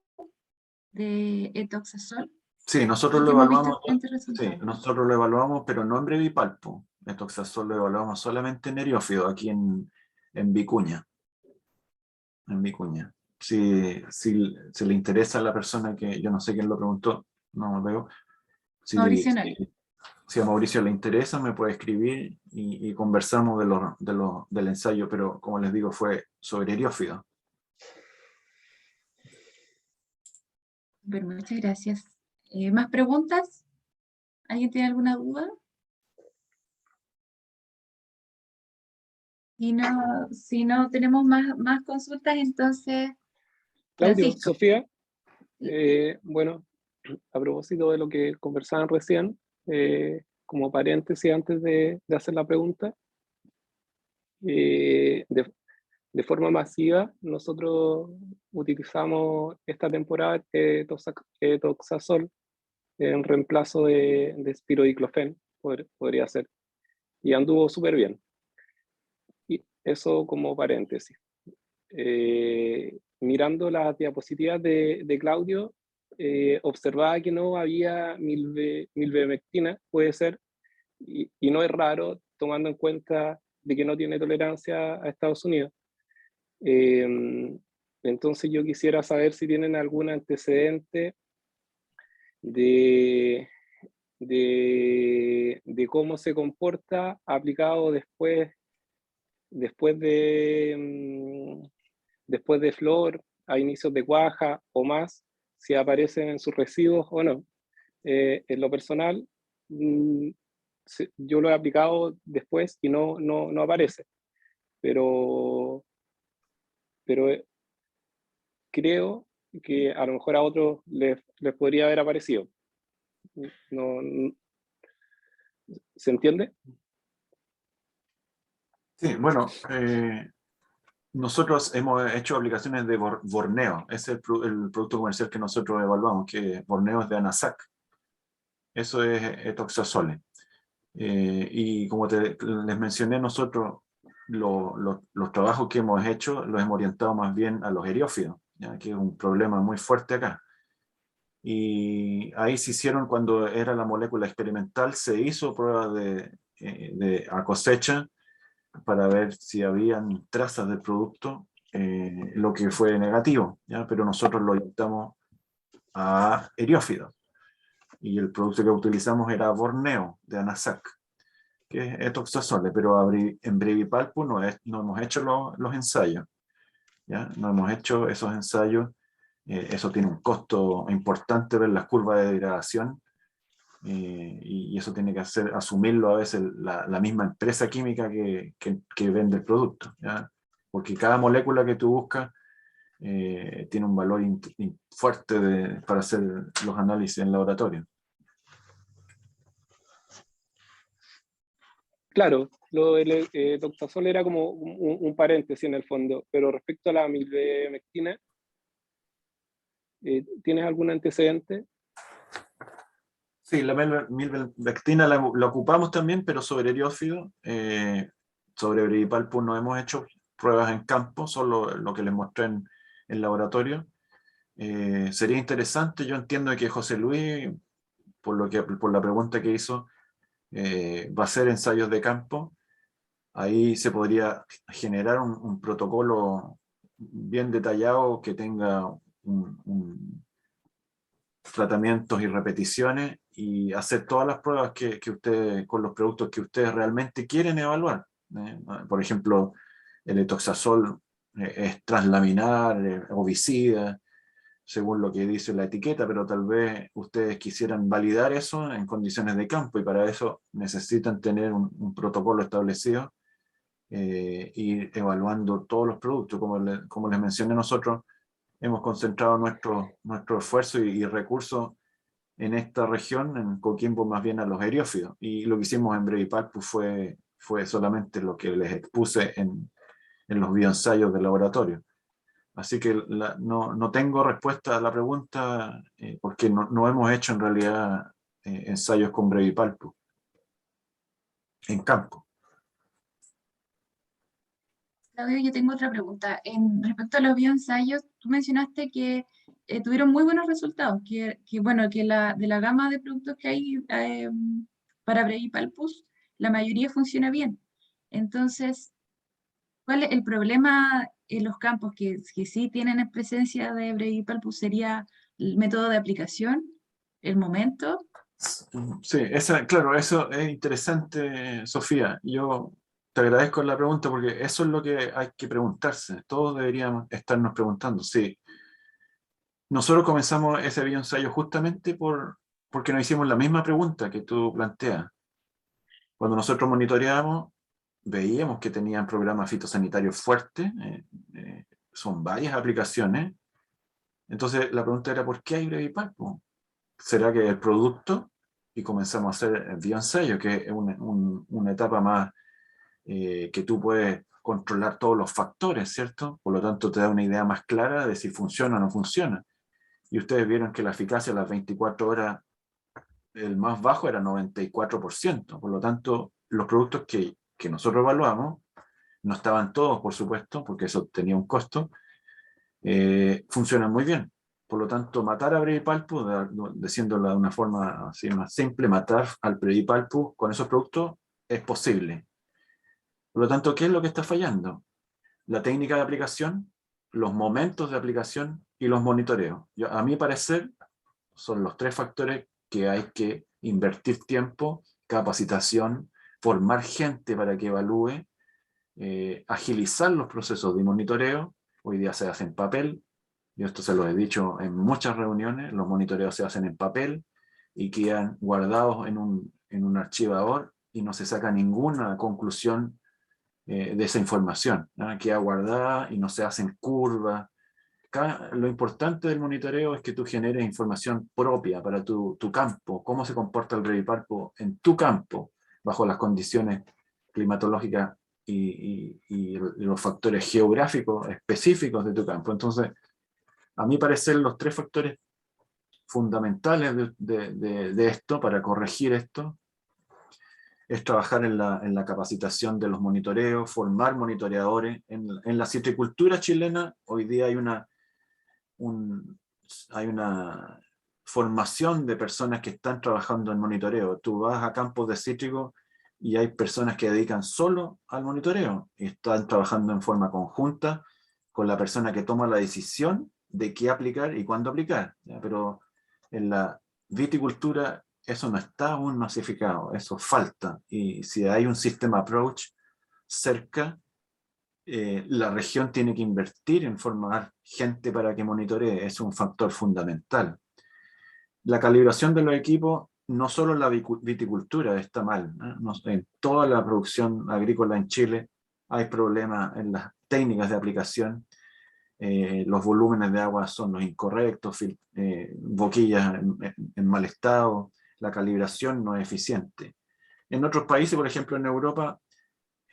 de etoxazol? Sí, nosotros ¿Y lo qué hemos visto evaluamos, excelentes sí, resultados? nosotros lo evaluamos, pero no en Brevipalpo. Etoxazol lo evaluamos solamente en eriófido, aquí en Vicuña. En Vicuña. Si le interesa a la persona que, yo no sé quién lo preguntó, no lo veo. Mauricio Nori. Si a Mauricio le interesa, me puede escribir y conversamos del ensayo, pero como les digo, fue sobre eriófido. Pero muchas gracias. ¿Más preguntas? ¿Alguien tiene alguna duda? Si no tenemos más consultas, entonces, Claudio, Francisco. Sofía, bueno, a propósito de lo que conversaban recién, como paréntesis antes de hacer la pregunta, de forma masiva nosotros utilizamos esta temporada toxazol en reemplazo de espirodiclofén, podría ser, y anduvo súper bien. Y eso como paréntesis. Mirando las diapositivas de Claudio, observaba que no había milbemectina, puede ser, y no es raro, tomando en cuenta de que no tiene tolerancia a Estados Unidos. Entonces yo quisiera saber si tienen algún antecedente de cómo se comporta aplicado después de flor, a inicios de cuaja o más, si aparecen en sus residuos o no. En lo personal, yo lo he aplicado después y no aparece, pero creo que a lo mejor a otros les podría haber aparecido. No, ¿se entiende? Sí, bueno, nosotros hemos hecho aplicaciones de Borneo, es el producto comercial que nosotros evaluamos, que Borneo es de Anasac. Eso es etoxazole. Y como les mencioné, nosotros los trabajos que hemos hecho los hemos orientado más bien a los eriófidos, ¿ya? Que es un problema muy fuerte acá. Y ahí se hicieron, cuando era la molécula experimental, se hizo pruebas a cosecha para ver si habían trazas del producto, lo que fue negativo, ¿ya? Pero nosotros lo orientamos a eriófidos. Y el producto que utilizamos era Borneo, de Anasac, que es etoxazole, pero en Brevipalpo no hemos hecho los ensayos, ¿ya? No hemos hecho esos ensayos. Eso tiene un costo importante, ver las curvas de degradación, y eso tiene que asumirlo a veces la misma empresa química que vende el producto, ¿ya? Porque cada molécula que tú buscas tiene un valor fuerte para hacer los análisis en laboratorio. Claro, lo del toxazol era como un paréntesis en el fondo, pero respecto a la milbemectina, ¿tienes algún antecedente? Sí, la milbemectina la ocupamos también, pero sobre eriófido. Sobre Brevipalpo no hemos hecho pruebas en campo, solo lo que les mostré en laboratorio. Sería interesante, yo entiendo que José Luis, por la pregunta que hizo, va a hacer ensayos de campo. Ahí se podría generar un protocolo bien detallado que tenga tratamientos y repeticiones, y hacer todas las pruebas que ustedes, con los productos que ustedes realmente quieren evaluar. Por ejemplo, el etoxazol es translaminar, ovicida, según lo que dice la etiqueta, pero tal vez ustedes quisieran validar eso en condiciones de campo, y para eso necesitan tener un protocolo establecido, ir evaluando todos los productos. Como les mencioné, nosotros hemos concentrado nuestro esfuerzo y recursos en esta región, en Coquimbo, más bien a los eriófidos, y lo que hicimos en Brevipalpo fue solamente lo que les expuse en los bioensayos del laboratorio. Así que no tengo respuesta a la pregunta porque no hemos hecho en realidad ensayos con Brevipalpus en campo. Claudio, yo tengo otra pregunta. Respecto a los bioensayos, tú mencionaste que tuvieron muy buenos resultados, bueno, que de la gama de productos que hay para Brevipalpus, la mayoría funciona bien. Entonces, ¿cuál es el problema en los campos que sí tienen presencia de Brevipalpus? ¿Sería el método de aplicación, el momento? Sí, claro, eso es interesante, Sofía. Yo te agradezco la pregunta porque eso es lo que hay que preguntarse. Todos deberíamos estarnos preguntando. Sí, nosotros comenzamos ese bioensayo justamente porque nos hicimos la misma pregunta que tú planteas. Cuando nosotros monitoreábamos, veíamos que tenían programas fitosanitarios fuertes, son varias aplicaciones. Entonces la pregunta era, ¿por qué hay Brevipalpus? ¿Será que el producto? Y comenzamos a hacer el bioensayo, que es una etapa más que tú puedes controlar todos los factores, ¿cierto? Por lo tanto, te da una idea más clara de si funciona o no funciona. Y ustedes vieron que la eficacia a las 24 horas, el más bajo era 94%. Por lo tanto, los productos que nosotros evaluamos, no estaban todos, por supuesto, porque eso tenía un costo, funcionan muy bien. Por lo tanto, matar a Brevipalpus, diciéndolo de una forma así más simple, matar al Brevipalpus con esos productos es posible. Por lo tanto, ¿qué es lo que está fallando? La técnica de aplicación, los momentos de aplicación y los monitoreos. A mi parecer, son los tres factores que hay que invertir tiempo, capacitación, formar gente para que evalúe, agilizar los procesos de monitoreo. Hoy día se hace en papel, yo esto se lo he dicho en muchas reuniones, los monitoreos se hacen en papel y quedan guardados en un archivador y no se saca ninguna conclusión de esa información, ¿no? Queda guardada y no se hacen curvas. Lo importante del monitoreo es que tú generes información propia para tu campo, cómo se comporta el Brevipalpus en tu campo, bajo las condiciones climatológicas y los factores geográficos específicos de tu campo. Entonces, a mi parecer, los tres factores fundamentales de esto, para corregir esto, es trabajar en la capacitación de los monitoreos, formar monitoreadores. En la citricultura chilena, hoy día hay una formación de personas que están trabajando en monitoreo. Tú vas a campos de cítricos y hay personas que dedican solo al monitoreo y están trabajando en forma conjunta con la persona que toma la decisión de qué aplicar y cuándo aplicar. ¿Ya? Pero en la viticultura eso no está aún masificado, eso falta. Y si hay un sistema approach cerca, la región tiene que invertir en formar gente para que monitoree, es un factor fundamental. La calibración de los equipos, no solo en la viticultura está mal, ¿no? En toda la producción agrícola en Chile hay problemas en las técnicas de aplicación, los volúmenes de agua son los incorrectos, boquillas en mal estado, la calibración no es eficiente. En otros países, por ejemplo en Europa,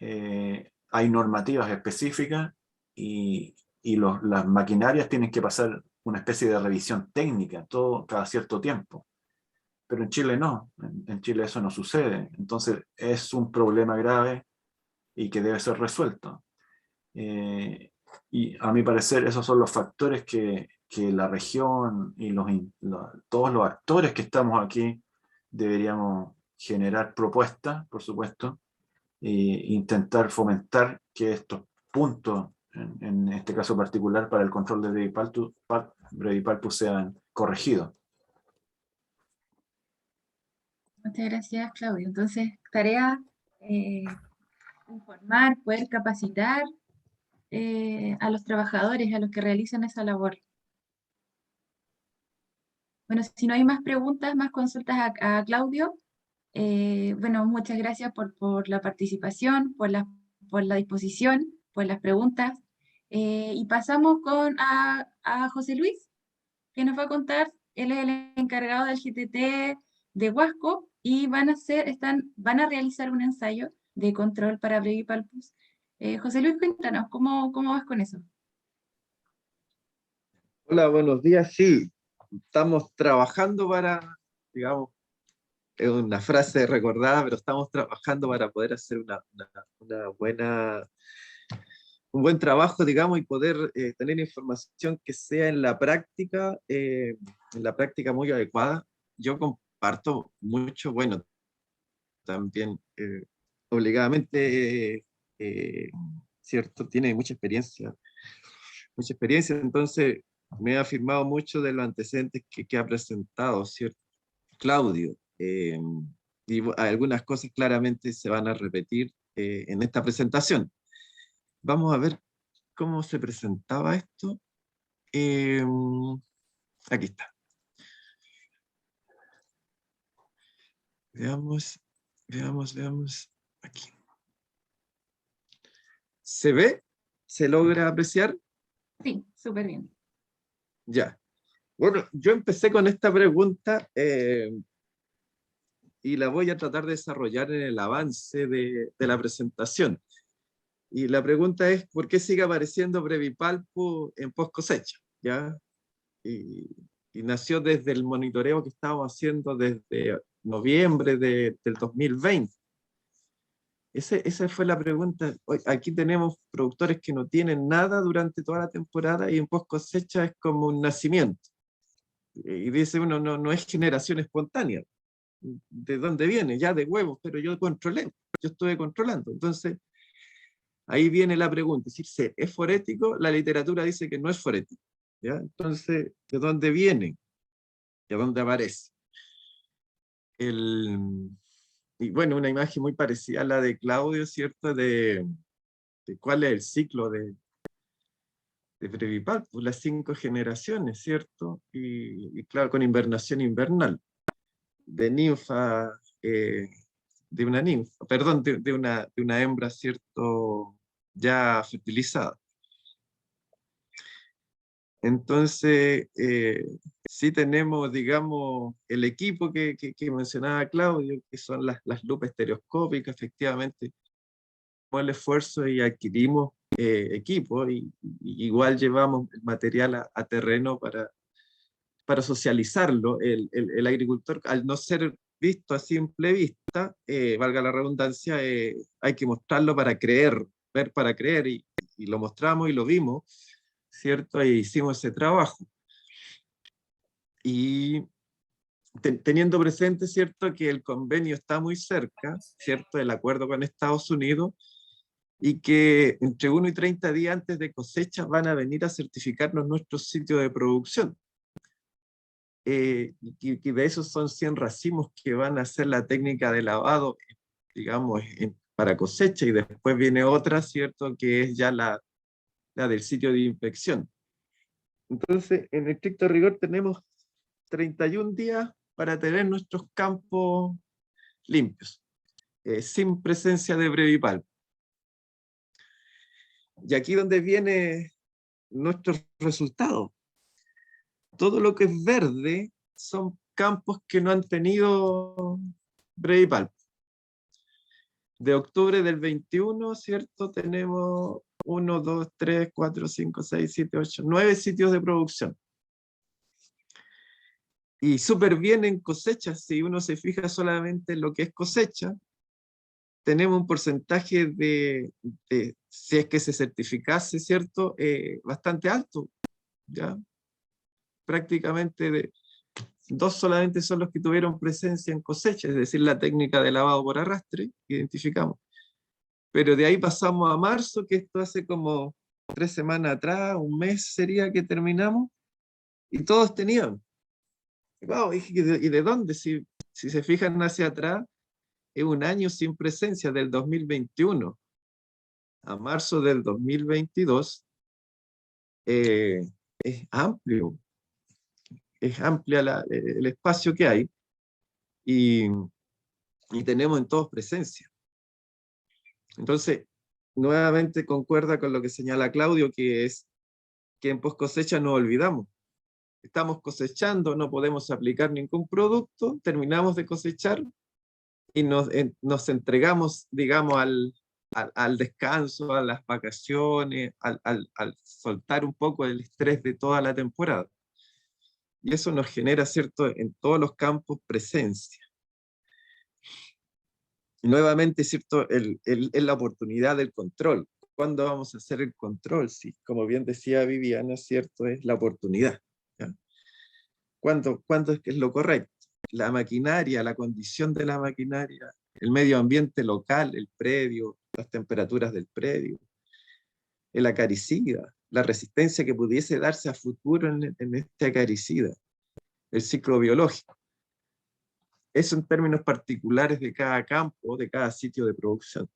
hay normativas específicas y las maquinarias tienen que pasar una especie de revisión técnica cada cierto tiempo. Pero en Chile no, en Chile eso no sucede. Entonces es un problema grave y que debe ser resuelto. Y a mi parecer esos son los factores que la región y todos los actores que estamos aquí deberíamos generar propuestas, por supuesto, e intentar fomentar que estos puntos, en este caso particular para el control de Brevipalpus sean corregidos. Muchas gracias, Claudio. Entonces, tarea, informar, poder capacitar a los trabajadores, a los que realizan esa labor. Bueno, si no hay más preguntas, más consultas a Claudio, bueno, muchas gracias por la participación, por la disposición, por las preguntas. Y pasamos a José Luis, que nos va a contar. Él es el encargado del GTT de Huasco y van a realizar un ensayo de control para Brevipalpus. José Luis, cuéntanos, ¿cómo vas con eso? Hola, buenos días. Sí, estamos trabajando para, digamos, es una frase recordada, pero estamos trabajando para poder hacer una buena, un buen trabajo, digamos, y poder tener información que sea en la práctica muy adecuada. Yo comparto mucho, bueno, también obligadamente, ¿cierto? Tiene mucha experiencia, entonces me ha afirmado mucho de los antecedentes que ha presentado, ¿cierto? Claudio. Y algunas cosas claramente se van a repetir en esta presentación. Vamos a ver cómo se presentaba esto. Eh, Aquí está. Veamos, veamos. Aquí. ¿Se ve? ¿Se logra apreciar? Sí, súper bien. Ya. Bueno, yo empecé con esta pregunta y la voy a tratar de desarrollar en el avance de la presentación. Y la pregunta es, ¿por qué sigue apareciendo Brevipalpo en post cosecha? ¿Ya? Y, y nació desde el monitoreo que estábamos haciendo desde noviembre del 2020. Esa fue la pregunta. Aquí tenemos productores que no tienen nada durante toda la temporada y en post cosecha es como un nacimiento. Y dice uno, no es generación espontánea. ¿De dónde viene? Ya de huevos, pero yo controlé, yo estuve controlando. Entonces, ahí viene la pregunta. Es decir, ¿es forético? La literatura dice que no es forético. ¿Ya? Entonces, ¿de dónde viene? ¿De dónde aparece? Y bueno, una imagen muy parecida a la de Claudio, ¿cierto? De cuál es el ciclo de Brevipal, pues las 5 generaciones, ¿cierto? Y claro, con invernación invernal, de ninfa, de una ninfa, perdón, de una hembra, ¿cierto? Ya fertilizada. Entonces, sí tenemos, digamos, el equipo que mencionaba Claudio, que son las lupas estereoscópicas, efectivamente, el esfuerzo y adquirimos equipo y igual llevamos el material a terreno para socializarlo. El agricultor, al no ser visto a simple vista, valga la redundancia, hay que mostrarlo para creer, ver para creer, y lo mostramos y lo vimos, ¿cierto? E hicimos ese trabajo. Y teniendo presente, ¿cierto?, que el convenio está muy cerca, ¿cierto?, el acuerdo con Estados Unidos, y que entre 1 y 30 días antes de cosecha van a venir a certificarnos nuestros sitios de producción. Y de esos son 100 racimos que van a hacer la técnica de lavado, digamos, para cosecha, y después viene otra, ¿cierto?, que es ya la del sitio de inspección. Entonces, en estricto rigor tenemos 31 días para tener nuestros campos limpios, sin presencia de Brevipal. Y aquí donde viene nuestros resultados. Todo lo que es verde son campos que no han tenido Brevipal. De octubre del 21, ¿cierto? Tenemos 1, 2, 3, 4, 5, 6, 7, 8, 9 sitios de producción. Y súper bien en cosecha. Si uno se fija solamente en lo que es cosecha, tenemos un porcentaje si es que se certificase, ¿cierto? Bastante alto, ¿ya? Prácticamente 2 solamente son los que tuvieron presencia en cosecha, es decir, la técnica de lavado por arrastre, identificamos. Pero de ahí pasamos a marzo, que esto hace como 3 semanas atrás, un mes sería que terminamos, y todos tenían. Wow, ¿y de dónde? Si se fijan hacia atrás, es un año sin presencia, del 2021 a marzo del 2022, es amplio, es amplia el espacio que hay, y tenemos en todos presencia. Entonces, nuevamente concuerda con lo que señala Claudio, que es que en post cosecha no olvidamos. Estamos cosechando, no podemos aplicar ningún producto, terminamos de cosechar y nos entregamos, digamos, al descanso, a las vacaciones, al soltar un poco el estrés de toda la temporada. Y eso nos genera, ¿cierto?, en todos los campos presencia. Y nuevamente, ¿cierto?, es la oportunidad del control. ¿Cuándo vamos a hacer el control? Sí, como bien decía Viviana, ¿cierto?, es la oportunidad. ¿Ya? ¿Cuándo es que es lo correcto? La maquinaria, la condición de la maquinaria, el medio ambiente local, el predio, las temperaturas del predio, el acaricida, la resistencia que pudiese darse a futuro en este acaricida, el ciclo biológico. Eso en términos particulares de cada campo, de cada sitio de producción.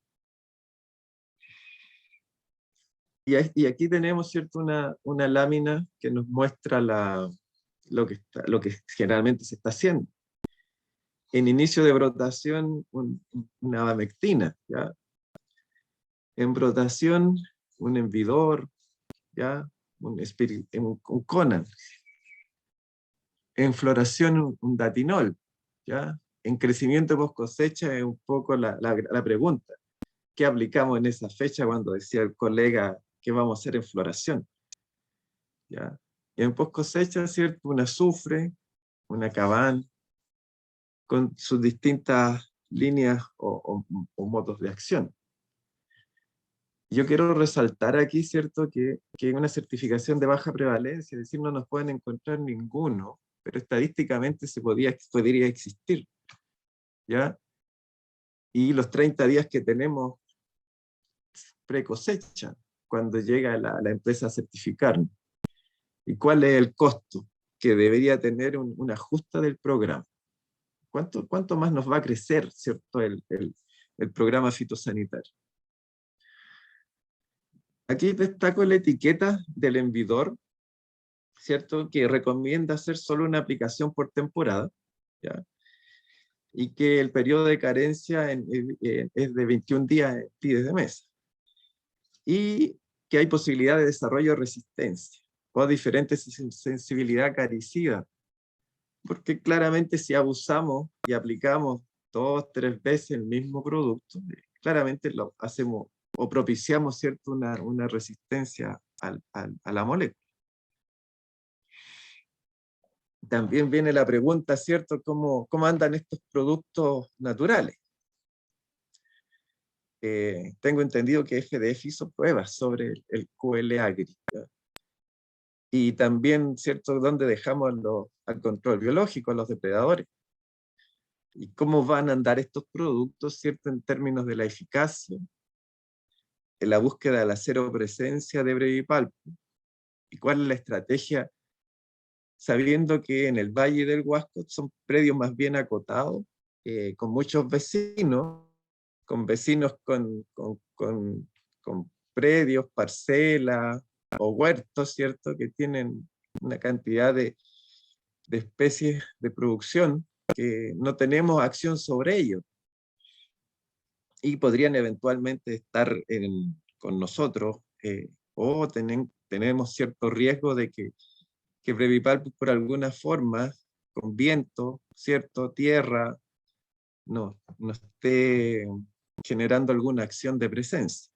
Y aquí tenemos, ¿cierto?, una lámina que nos muestra lo que generalmente se está haciendo. En inicio de brotación, una abamectina, ¿ya? En brotación, un envidor, ¿ya? Un Conan. En floración, un datinol, ¿ya? En crecimiento post cosecha es un poco la pregunta. ¿Qué aplicamos en esa fecha cuando decía el colega qué vamos a hacer en floración? ¿Ya? Y en post cosecha, ¿cierto? Un azufre, una cabán, con sus distintas líneas o modos de acción. Yo quiero resaltar aquí, ¿cierto?, que una certificación de baja prevalencia, es decir, no nos pueden encontrar ninguno, pero estadísticamente podría existir, ¿ya? Y los 30 días que tenemos pre-cosecha, cuando llega la empresa a certificarnos. ¿Y cuál es el costo que debería tener un ajuste del programa? ¿Cuánto más nos va a crecer, ¿cierto?, el programa fitosanitario? Aquí destaco la etiqueta del envidor, ¿cierto?, que recomienda hacer solo una aplicación por temporada, ¿ya? Y que el periodo de carencia es de 21 días en pides de mesa. Y que hay posibilidad de desarrollo de resistencia o diferentes sensibilidad acaricida, porque claramente si abusamos y aplicamos 2 o 3 veces el mismo producto, claramente lo hacemos o propiciamos, ¿cierto?, una resistencia a la molécula. También viene la pregunta, ¿cierto?, ¿cómo andan estos productos naturales? Tengo entendido que FDF hizo pruebas sobre el QL Agri, ¿ya? Y también, ¿cierto?, dónde dejamos al control biológico, a los depredadores. Y cómo van a andar estos productos, ¿cierto?, en términos de la eficacia, en la búsqueda de la cero presencia de Brevipalpo, y cuál es la estrategia, sabiendo que en el Valle del Huasco son predios más bien acotados, con muchos vecinos, con predios, parcelas o huertos, ¿cierto?, que tienen una cantidad de especies de producción que no tenemos acción sobre ellos. Y podrían eventualmente estar con nosotros, o tenemos cierto riesgo de que Brevipalpo por alguna forma, con viento, ¿cierto?, tierra, no esté generando alguna acción de presencia.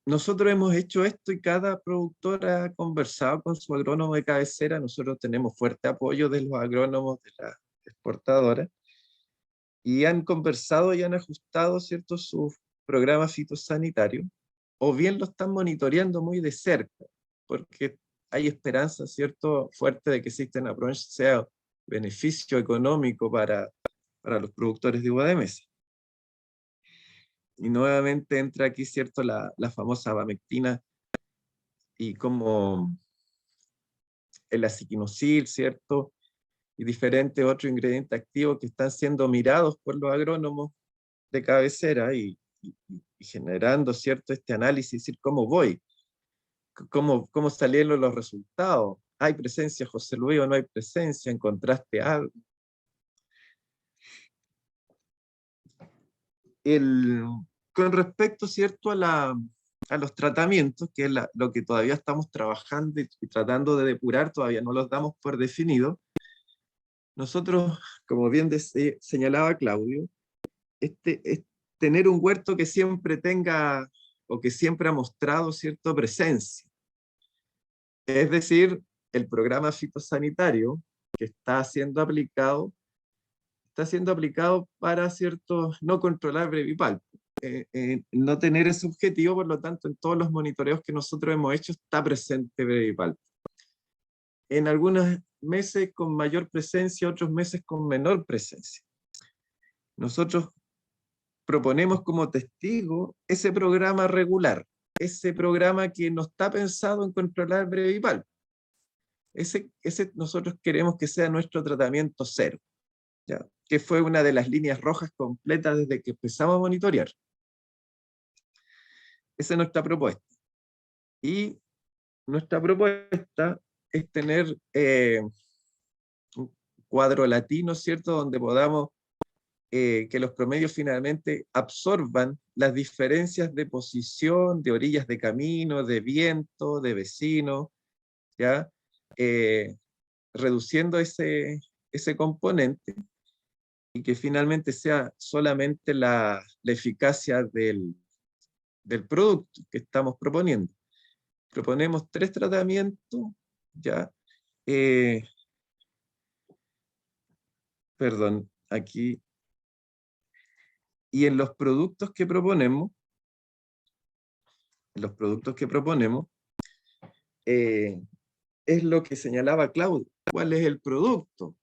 Nosotros hemos hecho esto y cada productor ha conversado con su agrónomo de cabecera. Nosotros tenemos fuerte apoyo de los agrónomos de las exportadoras y han conversado y han ajustado, ¿cierto?, sus programas fitosanitarios, o bien lo están monitoreando muy de cerca, porque hay esperanza, ¿cierto?, fuerte de que System Approach sea beneficio económico para los productores de uva de mesa. Y nuevamente entra aquí, ¿cierto?, la famosa abamectina y como el aciquinosil, ¿cierto?, y diferentes otros ingredientes activos que están siendo mirados por los agrónomos de cabecera y generando, ¿cierto?, este análisis, decir, ¿cómo voy? ¿Cómo salieron los resultados? ¿Hay presencia, José Luis, o no hay presencia? ¿Encontraste algo? Con respecto, ¿cierto?, a los tratamientos, que es lo que todavía estamos trabajando y tratando de depurar, todavía no los damos por definido. Nosotros, como bien señalaba Claudio, es tener un huerto que siempre tenga o que siempre ha mostrado cierta presencia. Es decir, el programa fitosanitario que está siendo aplicado para ciertos, no controlar brevipalpo. No tener ese objetivo, por lo tanto, en todos los monitoreos que nosotros hemos hecho está presente brevipalpo. En algunos meses con mayor presencia, otros meses con menor presencia. Nosotros proponemos como testigo ese programa regular, ese programa que no está pensado en controlar brevipalpo. Ese nosotros queremos que sea nuestro tratamiento cero, ¿ya? Que fue una de las líneas rojas completas desde que empezamos a monitorear. Esa es nuestra propuesta. Y nuestra propuesta es tener un cuadro latino, ¿cierto? Donde podamos que los promedios finalmente absorban las diferencias de posición, de orillas de camino, de viento, de vecino, ¿ya? Reduciendo ese componente y que finalmente sea solamente la eficacia del producto que estamos proponiendo. Proponemos 3 tratamientos, ¿ya? Perdón, aquí. Y en los productos que proponemos, es lo que señalaba Claudio. ¿Cuál es el producto?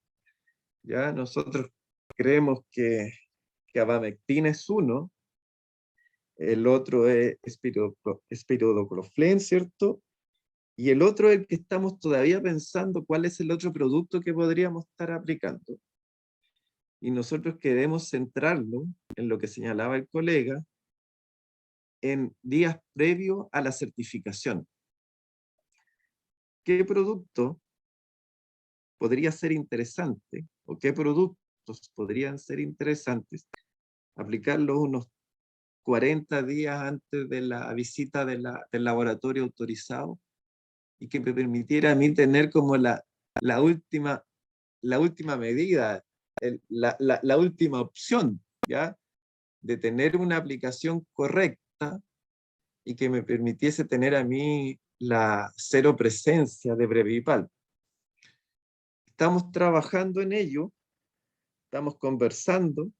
¿Ya? Nosotros creemos que abamectina es uno, el otro es espirodocloflen, ¿cierto? Y el otro es el que estamos todavía pensando cuál es el otro producto que podríamos estar aplicando. Y nosotros queremos centrarlo en lo que señalaba el colega, en días previos a la certificación. ¿Qué producto podría ser interesante o qué productos podrían ser interesantes aplicarlos unos 40 días antes de la visita del laboratorio autorizado y que me permitiera a mí tener como la última medida, la última opción, ¿ya? De tener una aplicación correcta y que me permitiese tener a mí la cero presencia de brevipalpo. Estamos trabajando en ello, estamos conversando,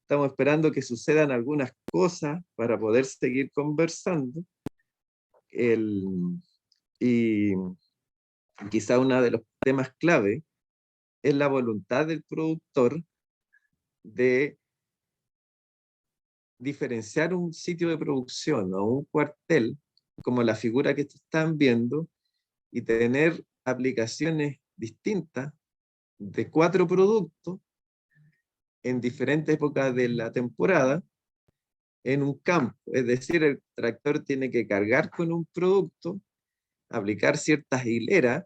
estamos esperando que sucedan algunas cosas para poder seguir conversando. Y quizá uno de los temas clave es la voluntad del productor de diferenciar un sitio de producción o un cuartel, como la figura que están viendo, y tener aplicaciones distintas de 4 productos en diferentes épocas de la temporada en un campo. Es decir, el tractor tiene que cargar con un producto, aplicar ciertas hileras,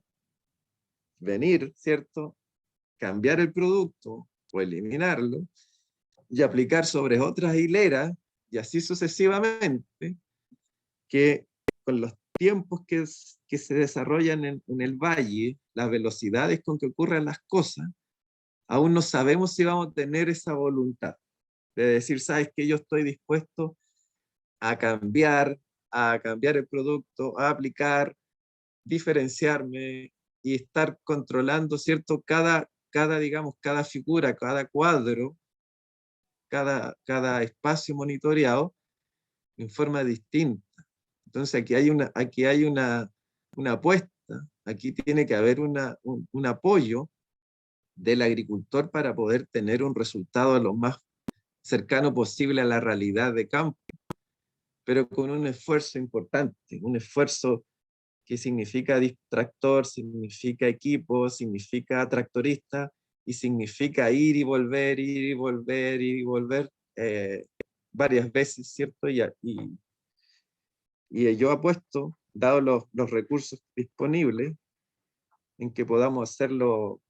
venir, ¿cierto? Cambiar el producto o eliminarlo y aplicar sobre otras hileras y así sucesivamente, que con los tiempos que se desarrollan en el valle, las velocidades con que ocurren las cosas, aún no sabemos si vamos a tener esa voluntad de decir, sabes que yo estoy dispuesto a cambiar el producto, a aplicar, diferenciarme y estar controlando, ¿cierto? Cada figura, cada cuadro, cada espacio monitoreado en forma distinta. Entonces aquí hay una apuesta, aquí tiene que haber un apoyo del agricultor para poder tener un resultado lo más cercano posible a la realidad de campo, pero con un esfuerzo importante, un esfuerzo que significa distractor, significa equipo, significa tractorista y significa ir y volver, varias veces, ¿cierto? Y yo apuesto, dado los recursos disponibles, en que podamos hacerlo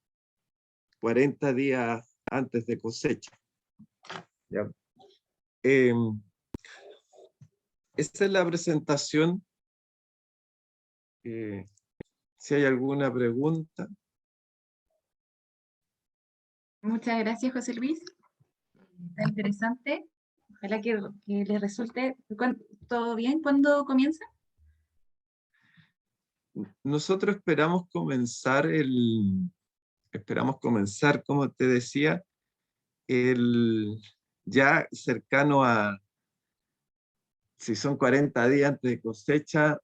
40 días antes de cosecha. ¿Ya? Esta es la presentación. Si hay alguna pregunta. Muchas gracias, José Luis. Está interesante. Ojalá que les resulte. ¿Todo bien? ¿Cuándo comienza? Nosotros esperamos comenzar, como te decía, ya cercano a, si son 40 días antes de cosecha,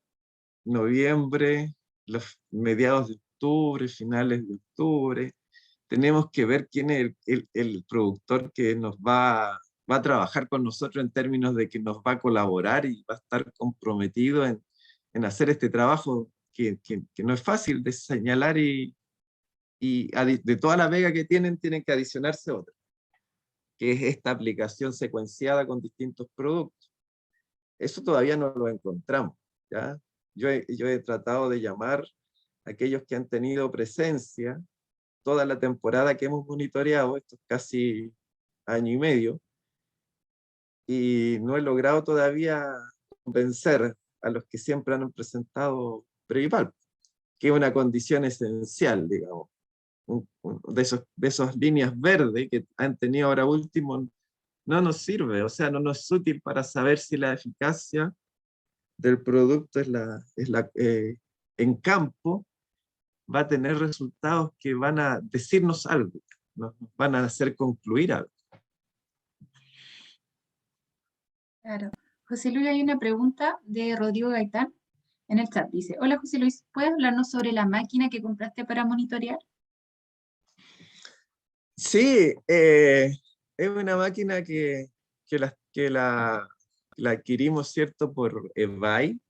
noviembre, los mediados de octubre, finales de octubre. Tenemos que ver quién es el productor que va a trabajar con nosotros en términos de que nos va a colaborar y va a estar comprometido en hacer este trabajo que no es fácil de señalar de toda la vega que tienen que adicionarse otra, que es esta aplicación secuenciada con distintos productos. Eso todavía no lo encontramos, ¿ya? Yo he tratado de llamar a aquellos que han tenido presencia toda la temporada que hemos monitoreado, estos casi año y medio, y no he logrado todavía convencer a los que siempre han presentado Previpal, que es una condición esencial, digamos. De esas líneas verdes que han tenido ahora último, no nos sirve, o sea, no nos es útil para saber si la eficacia del producto en campo va a tener resultados que van a decirnos algo, nos van a hacer concluir algo. Claro. José Luis, hay una pregunta de Rodrigo Gaitán en el chat. Dice, hola José Luis, ¿puedes hablarnos sobre la máquina que compraste para monitorear? Sí, es una máquina que la adquirimos, ¿cierto?, por eBay.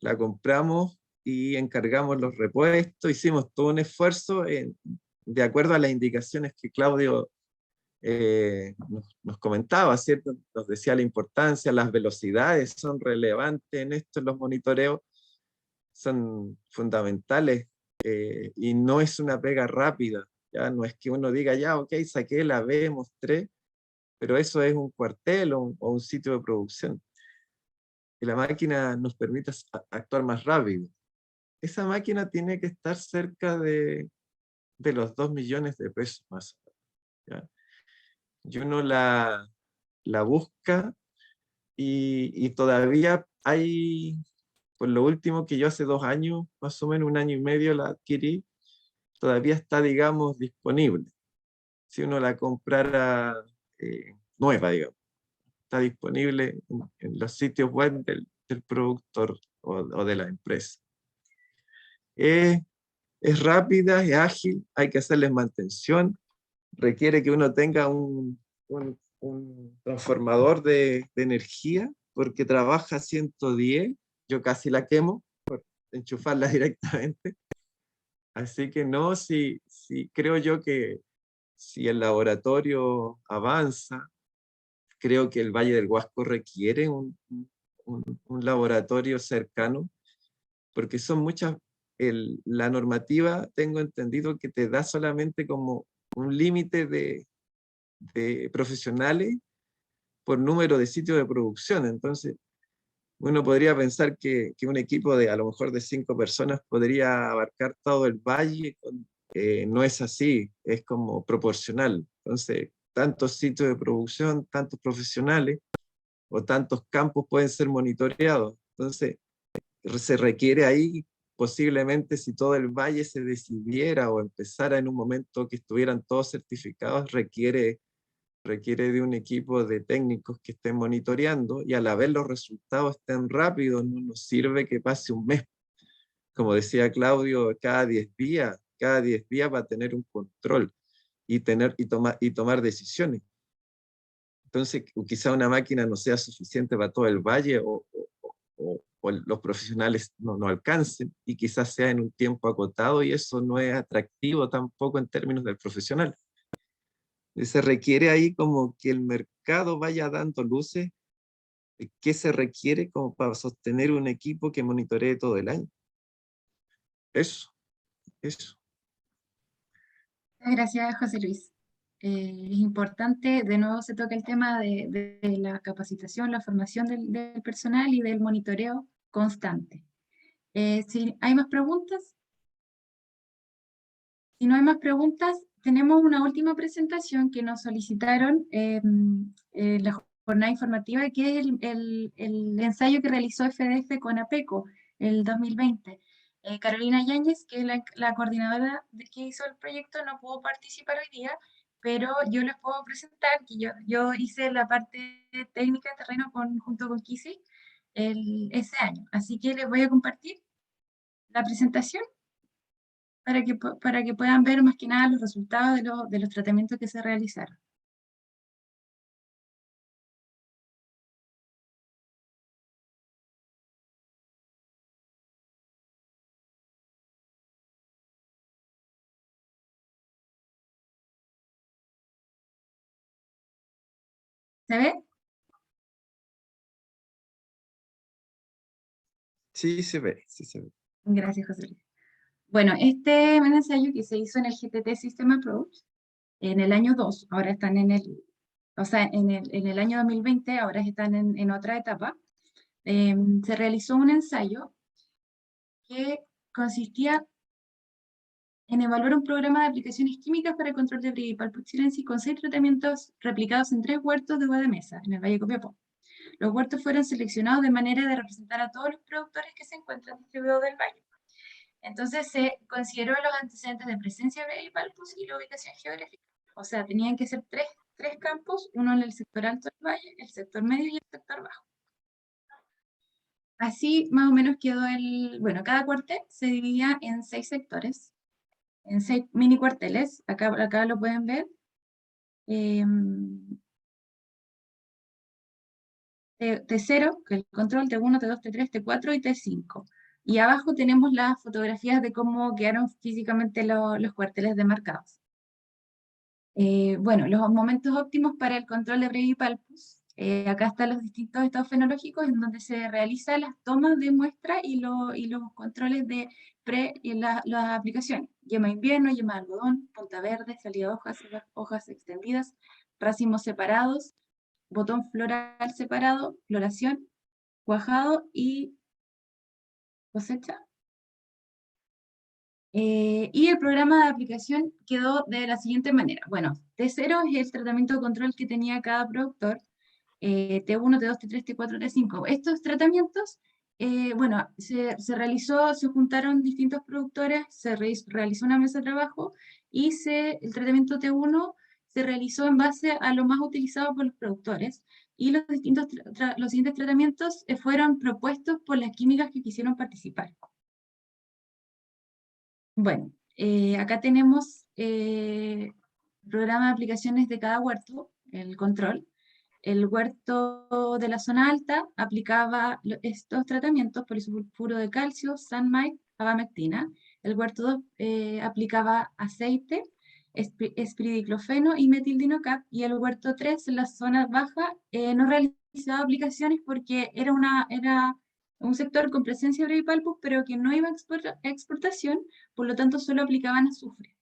La compramos y encargamos los repuestos, hicimos todo un esfuerzo de acuerdo a las indicaciones que Claudio nos comentaba, ¿cierto? Nos decía la importancia, las velocidades son relevantes en esto, los monitoreos son fundamentales, y no es una pega rápida, ya no es que uno diga, ya, ok, saqué la B, mostré, pero eso es un cuartel o un sitio de producción. Y la máquina nos permite actuar más rápido. Esa máquina tiene que estar cerca de los 2 millones de pesos más. ¿Ya? Y uno la busca y todavía hay, por lo último que yo hace 2 años, más o menos 1 año y medio la adquirí, todavía está, digamos, disponible. Si uno la comprara nueva, digamos, está disponible en los sitios web del productor o de la empresa. Es rápida, es ágil, hay que hacerles mantención, requiere que uno tenga un transformador de energía, porque trabaja a 110, yo casi la quemo por enchufarla directamente. Así que no, si creo yo que si el laboratorio avanza, creo que el Valle del Huasco requiere un laboratorio cercano, porque son muchas, la normativa, tengo entendido que te da solamente como un límite de profesionales por número de sitios de producción. Entonces, uno podría pensar que un equipo de a lo mejor de 5 personas podría abarcar todo el valle. No es así, es como proporcional. Entonces, tantos sitios de producción, tantos profesionales o tantos campos pueden ser monitoreados. Entonces, se requiere ahí, posiblemente si todo el valle se decidiera o empezara en un momento que estuvieran todos certificados, requiere de un equipo de técnicos que estén monitoreando, y a la vez los resultados estén rápidos. No nos sirve que pase un mes. Como decía Claudio, cada 10 días va a tener un control y tomar decisiones. Entonces, quizá una máquina no sea suficiente para todo el valle, o los profesionales no alcancen, y quizás sea en un tiempo acotado, y eso no es atractivo tampoco en términos del profesional. Se requiere ahí como que el mercado vaya dando luces de qué se requiere como para sostener un equipo que monitoree todo el año. Eso. Gracias, José Luis. Es importante, de nuevo se toca el tema de la capacitación, la formación del personal y del monitoreo constante. Si hay más preguntas, si no hay más preguntas, tenemos una última presentación que nos solicitaron en la jornada informativa, que es el ensayo que realizó FDF con APECO el 2020. Carolina Yáñez, que es la coordinadora que hizo el proyecto, no pudo participar hoy día, pero yo les puedo presentar que yo hice la parte técnica de terreno junto con Kisi ese año. Así que les voy a compartir la presentación para que puedan ver más que nada los resultados de los tratamientos que se realizaron. ¿Se ve? Sí se ve, sí se ve. Gracias, José Luis. Bueno, este es un ensayo que se hizo en el GTT System Approach en el año 2, ahora están o sea, en el año 2020, ahora están en otra etapa. Se realizó un ensayo que consistía en evaluar un programa de aplicaciones químicas para el control de Breve y Palpus chilensis con 6 tratamientos replicados en 3 huertos de uva de mesa, en el Valle Copiapó. Los huertos fueron seleccionados de manera de representar a todos los productores que se encuentran distribuidos del valle. Entonces se consideró los antecedentes de presencia de Palpus y la ubicación geográfica. O sea, tenían que ser tres campos, uno en el sector alto del valle, el sector medio y el sector bajo. Así más o menos quedó bueno, cada cuartel se dividía en 6 sectores, en 6 mini cuarteles, acá lo pueden ver. T0, que es el control, T1, T2, T3, T4 y T5. Y abajo tenemos las fotografías de cómo quedaron físicamente los cuarteles demarcados. Bueno, los momentos óptimos para el control de Breve y Palpus. Acá están los distintos estados fenológicos en donde se realizan las tomas de muestra y los controles de las aplicaciones. Yema invierno, yema de algodón, punta verde, salida de hojas extendidas, racimos separados, botón floral separado, floración, cuajado y cosecha. Y el programa de aplicación quedó de la siguiente manera. Bueno, T0 es el tratamiento de control que tenía cada productor, T1, T2, T3, T4, T5. Estos tratamientos, bueno, se juntaron distintos productores, se realizó una mesa de trabajo y el tratamiento T1 se realizó en base a lo más utilizado por los productores y los siguientes tratamientos fueron propuestos por las químicas que quisieron participar. Bueno, acá tenemos programa de aplicaciones de cada huerto, el control. El huerto de la zona alta aplicaba estos tratamientos, polisulfuro de calcio, Sunmite, abamectina. El huerto 2 aplicaba aceite, espiridiclofeno y metildinocap. Y el huerto 3, en la zona baja, no realizaba aplicaciones porque era un sector con presencia de Brevipalpus, pero que no iba a exportación, por lo tanto solo aplicaban azufre.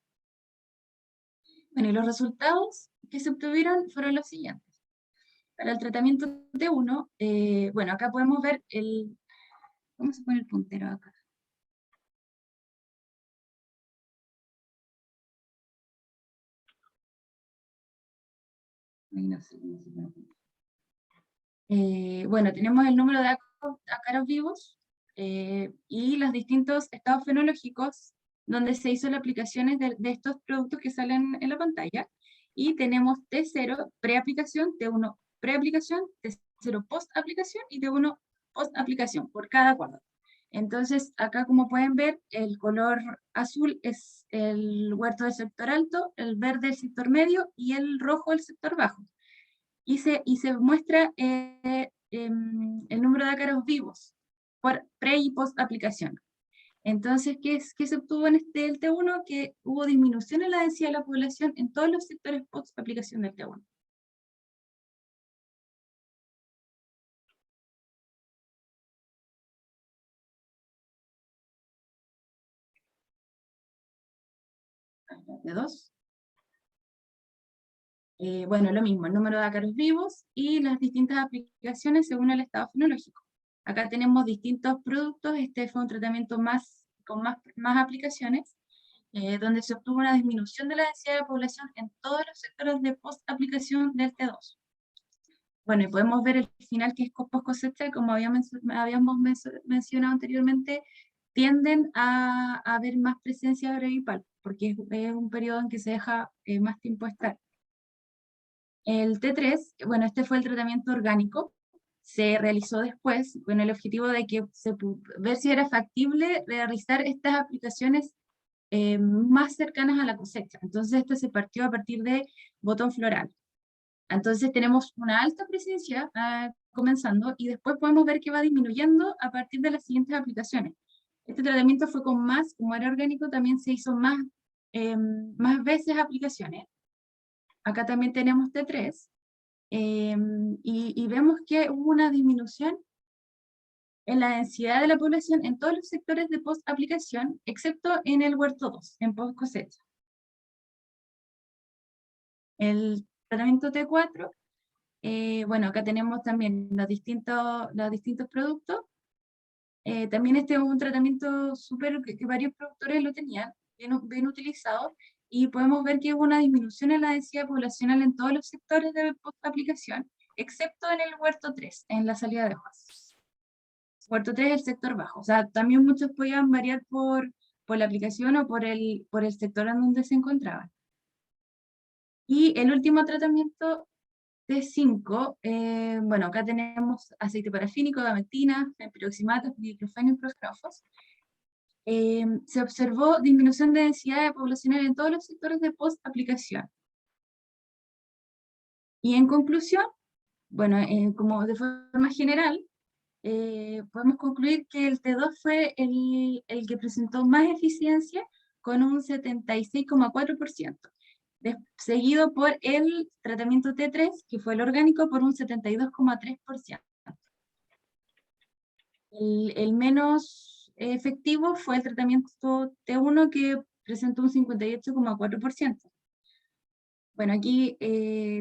Bueno, y los resultados que se obtuvieron fueron los siguientes. Para el tratamiento T1, bueno, acá podemos ver ¿cómo se pone el puntero acá? Ahí no sé cómo se pone el puntero. Bueno, tenemos el número de ácaros vivos y los distintos estados fenológicos donde se hizo las aplicaciones de estos productos que salen en la pantalla. Y tenemos T0 preaplicación, T1 preaplicación, T0 post-aplicación y T1 post-aplicación por cada cuadro. Entonces, acá como pueden ver, el color azul es el huerto del sector alto, el verde el sector medio y el rojo el sector bajo. Y se muestra el número de ácaros vivos por pre y post aplicación. Entonces, ¿qué se obtuvo en el T1? Que hubo disminución en la densidad de la población en todos los sectores post aplicación del T1. T2. Bueno, lo mismo, el número de ácaros vivos y las distintas aplicaciones según el estado fenológico. Acá tenemos distintos productos, este fue un tratamiento con más aplicaciones, donde se obtuvo una disminución de la densidad de población en todos los sectores de post-aplicación del T2. Bueno, y podemos ver el final que es post-cosecha, como habíamos mencionado anteriormente, tienden a haber más presencia de brevipal, porque es un periodo en que se deja más tiempo estar. El T3, bueno, este fue el tratamiento orgánico, se realizó después con el objetivo de que ver si era factible realizar estas aplicaciones más cercanas a la cosecha. Entonces esto se partió a partir de botón floral. Entonces tenemos una alta presencia comenzando y después podemos ver que va disminuyendo a partir de las siguientes aplicaciones. Este tratamiento fue con más, como era orgánico, también se hizo más veces aplicaciones. Acá también tenemos T3 y vemos que hubo una disminución en la densidad de la población en todos los sectores de post-aplicación, excepto en el huerto 2, en post-cosecha. El tratamiento T4, bueno, acá tenemos también los distintos productos. También este es un tratamiento súper que varios productores lo tenían, bien utilizado, y podemos ver que hubo una disminución en la densidad poblacional en todos los sectores de post-aplicación, excepto en el huerto 3, en la salida de hojas. Huerto 3 es el sector bajo, o sea, también muchos podían variar por la aplicación o por el sector en donde se encontraban. Y el último tratamiento, T5, bueno, acá tenemos aceite parafínico, gametina, piroximato, diclofeno y proscrofos. Se observó disminución de densidad poblacional en todos los sectores de post-aplicación. Y en conclusión, bueno, como de forma general, podemos concluir que el T2 fue el que presentó más eficiencia con un 76,4%, seguido por el tratamiento T3, que fue el orgánico, por un 72,3%. El menos efectivo fue el tratamiento T1, que presentó un 58,4%. Bueno, aquí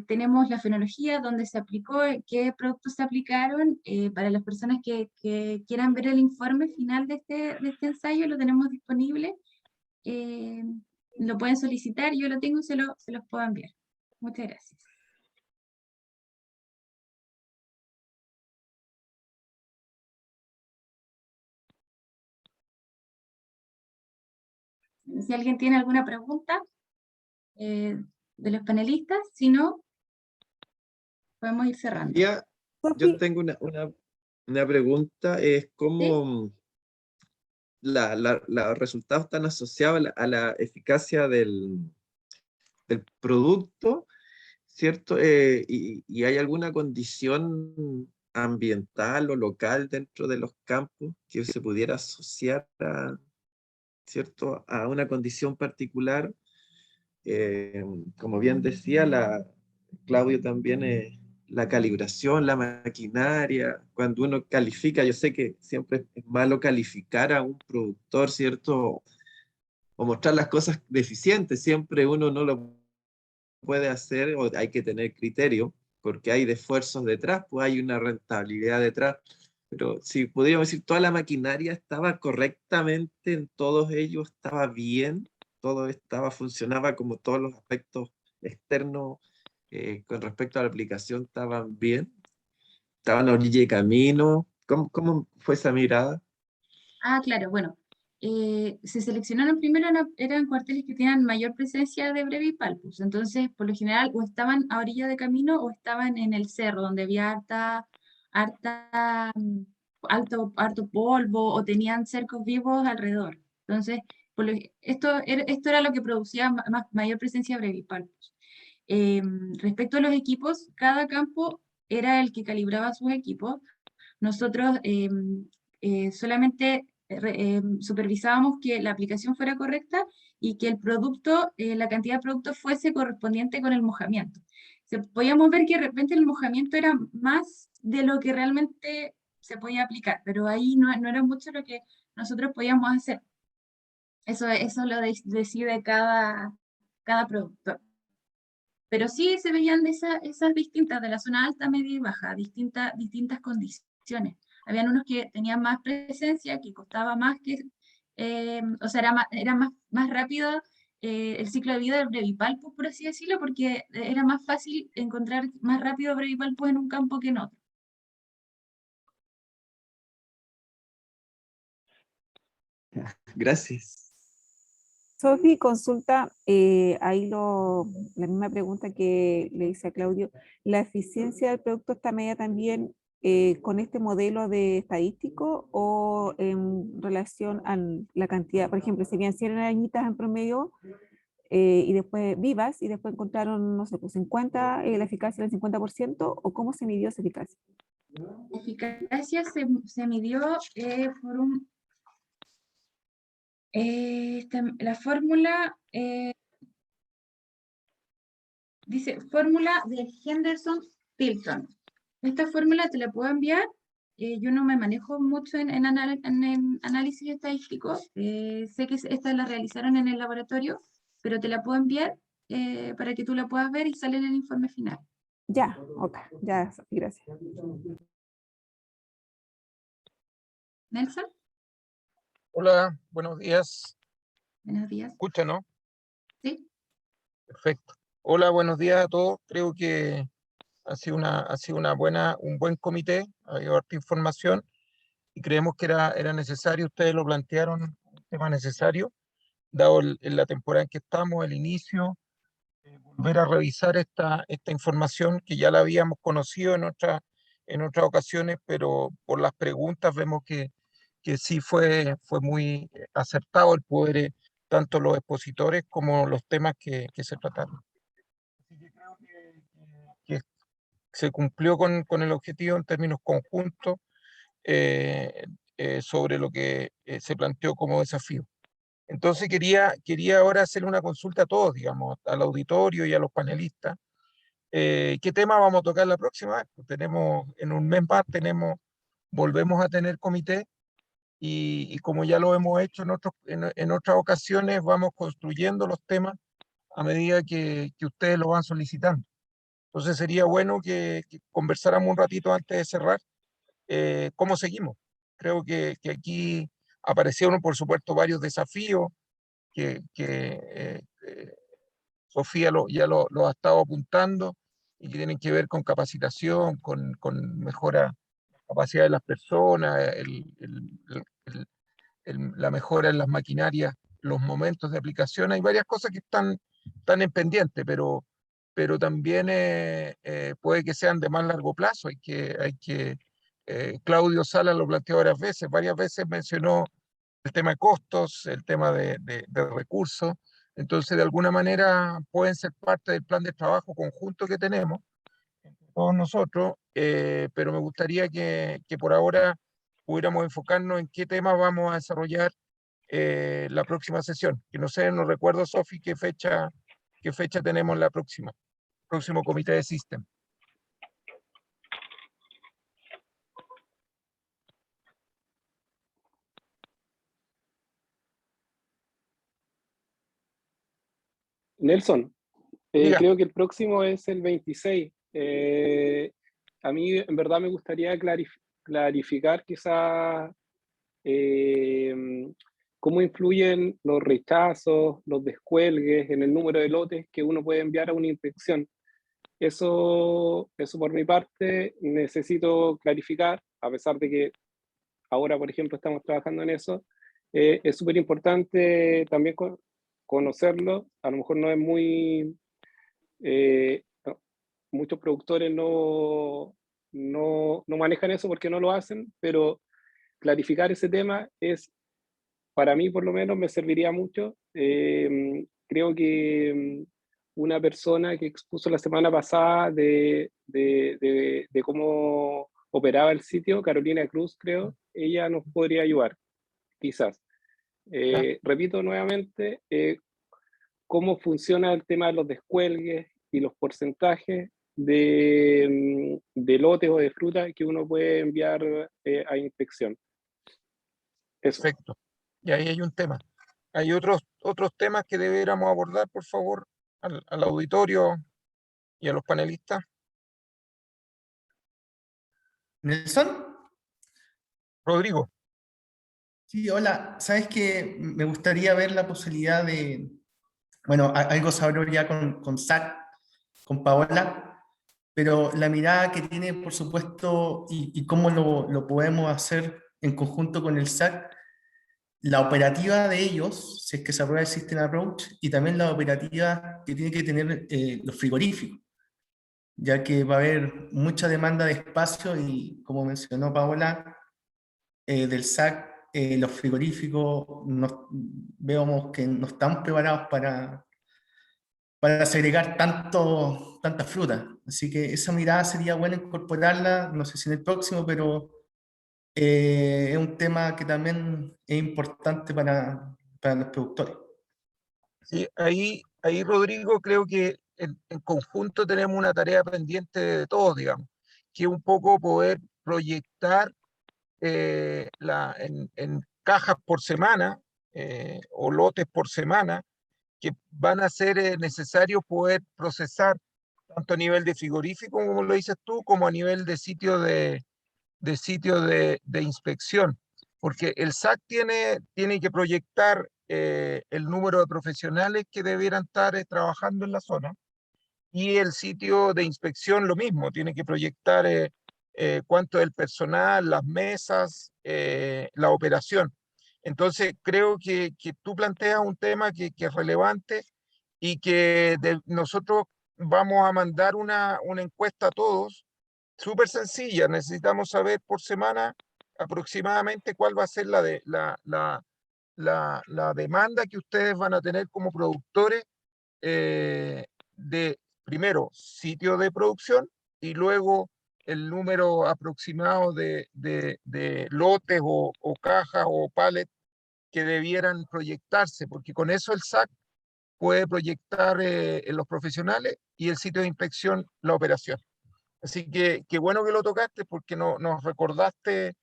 tenemos la fenología, donde se aplicó, qué productos se aplicaron. Para las personas que quieran ver el informe final de este ensayo, lo tenemos disponible. Lo pueden solicitar, yo lo tengo y se los puedo enviar. Muchas gracias. Si alguien tiene alguna pregunta de los panelistas, si no, podemos ir cerrando. Ya, yo tengo una pregunta, es cómo los resultados están asociados a la eficacia del producto, ¿cierto? Y hay alguna condición ambiental o local dentro de los campos que se pudiera asociar a, ¿cierto?, a una condición particular. Como bien decía Claudio también, la calibración, la maquinaria, cuando uno califica, yo sé que siempre es malo calificar a un productor, ¿cierto? O mostrar las cosas deficientes, siempre uno no lo puede hacer, o hay que tener criterio, porque hay esfuerzos detrás, pues hay una rentabilidad detrás. Pero si podríamos decir, toda la maquinaria estaba correctamente en todos ellos, estaba bien, todo funcionaba como todos los aspectos externos con respecto a la aplicación estaban bien, estaban a orilla de camino. ¿Cómo fue esa mirada? Ah, claro, bueno. Se seleccionaron primero, eran cuarteles que tenían mayor presencia de brevipalpus, entonces por lo general o estaban a orilla de camino o estaban en el cerro, donde había harto polvo o tenían cercos vivos alrededor. Entonces, esto era lo que producía mayor presencia de brevipalpus. Respecto a los equipos, cada campo era el que calibraba sus equipos. Nosotros solamente supervisábamos que la aplicación fuera correcta y que el producto, la cantidad de producto fuese correspondiente con el mojamiento. Podíamos ver que de repente el mojamiento era más de lo que realmente se podía aplicar, pero ahí no era mucho lo que nosotros podíamos hacer. Eso lo decide cada productor. Pero sí se veían esas distintas, de la zona alta, media y baja, distintas condiciones. Habían unos que tenían más presencia, que costaba más que o sea, era más rápido el ciclo de vida del brevipalpus, por así decirlo, porque era más fácil encontrar más rápido brevipalpus en un campo que en otro. Gracias. Sofi, consulta, la misma pregunta que le hice a Claudio, ¿la eficiencia del producto está medida también con este modelo de estadístico o en relación a la cantidad? Por ejemplo, serían 100 arañitas en promedio y después vivas y después encontraron, no sé, pues 50, la eficacia del 50%, ¿o cómo se midió esa eficacia? La eficacia se midió por la fórmula dice fórmula de Henderson-Tilton. Esta fórmula te la puedo enviar. Yo no me manejo mucho en análisis estadístico. Sé que esta la realizaron en el laboratorio, pero te la puedo enviar para que tú la puedas ver y sale en el informe final. Ya, ok, ya, Sofi, gracias. Nelson, Hola, buenos días. buenos días. ¿Escucha, no? ¿Sí? Perfecto. Hola, buenos días a todos. Creo que ha sido un buen comité, ha habido harta información y creemos que era necesario, ustedes lo plantearon, un tema necesario, dado la temporada en que estamos, el inicio, volver a revisar esta información que ya la habíamos conocido en otras ocasiones, pero por las preguntas vemos que sí fue muy acertado el poder, tanto los expositores como los temas que se trataron. Así que creo que se cumplió con el objetivo en términos conjuntos sobre lo que se planteó como desafío. Entonces quería ahora hacer una consulta a todos, digamos, al auditorio y a los panelistas. ¿Qué tema vamos a tocar la próxima vez? Pues en un mes más volvemos a tener comité y como ya lo hemos hecho en otras ocasiones, vamos construyendo los temas a medida que ustedes lo van solicitando. Entonces sería bueno que conversáramos un ratito antes de cerrar cómo seguimos. Creo que aquí aparecieron, por supuesto, varios desafíos que Sofía ya lo ha estado apuntando y que tienen que ver con capacitación, con mejora de la capacidad de las personas, la mejora en las maquinarias, los momentos de aplicación. Hay varias cosas que están en pendiente, pero también puede que sean de más largo plazo. Claudio Sala lo planteó varias veces mencionó el tema de costos, el tema de recursos. Entonces, de alguna manera pueden ser parte del plan de trabajo conjunto que tenemos todos nosotros, pero me gustaría que por ahora pudiéramos enfocarnos en qué temas vamos a desarrollar la próxima sesión. Que no sé, no recuerdo, Sofi, qué fecha tenemos la próximo comité de System. Nelson, Diga. creo que el próximo es el 26. A mí en verdad me gustaría clarificar quizás cómo influyen los rechazos, los descuelgues en el número de lotes que uno puede enviar a una inspección. Eso por mi parte necesito clarificar, a pesar de que ahora, por ejemplo, estamos trabajando en eso. Es súper importante también conocerlo. A lo mejor no es muy... muchos productores no manejan eso porque no lo hacen, pero clarificar ese tema para mí por lo menos me serviría mucho. Creo que una persona que expuso la semana pasada de cómo operaba el sitio, Carolina Cruz, creo, ella nos podría ayudar, quizás. Repito nuevamente, cómo funciona el tema de los descuelgues y los porcentajes de lotes o de fruta que uno puede enviar a inspección. Eso. Perfecto. Y ahí hay un tema. Hay otros temas que deberíamos abordar, por favor, al auditorio y a los panelistas. Nelson. Rodrigo. Sí, hola. ¿Sabes que me gustaría ver la posibilidad de, bueno, algo se habló ya con Zach, con Paola, pero la mirada que tiene, por supuesto, y cómo lo podemos hacer en conjunto con el SAC, la operativa de ellos, si es que se aprueba el System Approach, y también la operativa que tiene que tener los frigoríficos, ya que va a haber mucha demanda de espacio y, como mencionó Paola, del SAC, los frigoríficos vemos que no están preparados para segregar tanta fruta. Así que esa mirada sería buena incorporarla, no sé si en el próximo, pero es un tema que también es importante para los productores. Sí, ahí Rodrigo, creo que en conjunto tenemos una tarea pendiente de todos, digamos, que es un poco poder proyectar en cajas por semana o lotes por semana que van a ser necesarios poder procesar tanto a nivel de frigorífico, como lo dices tú, como a nivel de sitio de inspección, porque el SAC tiene que proyectar el número de profesionales que debieran estar trabajando en la zona, y el sitio de inspección lo mismo, tiene que proyectar cuánto es el personal, las mesas, la operación. Entonces, creo que tú planteas un tema que es relevante y que nosotros vamos a mandar una encuesta a todos, súper sencilla. Necesitamos saber por semana aproximadamente cuál va a ser la demanda que ustedes van a tener como productores de, primero, sitio de producción y luego el número aproximado de lotes o cajas o pallets que debieran proyectarse, porque con eso el SAC puede proyectar en los profesionales y el sitio de inspección la operación. Así que qué bueno que lo tocaste porque nos recordaste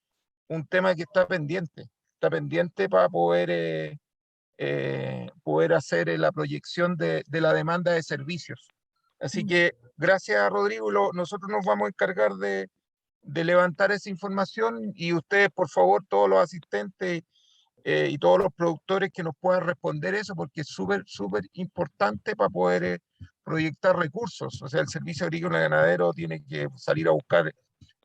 un tema que está pendiente para poder hacer la proyección de la demanda de servicios. Así que gracias, Rodrigo. Nosotros nos vamos a encargar de levantar esa información y ustedes, por favor, todos los asistentes y todos los productores que nos puedan responder eso, porque es súper, súper importante para poder proyectar recursos. O sea, el Servicio Agrícola y Ganadero tiene que salir a buscar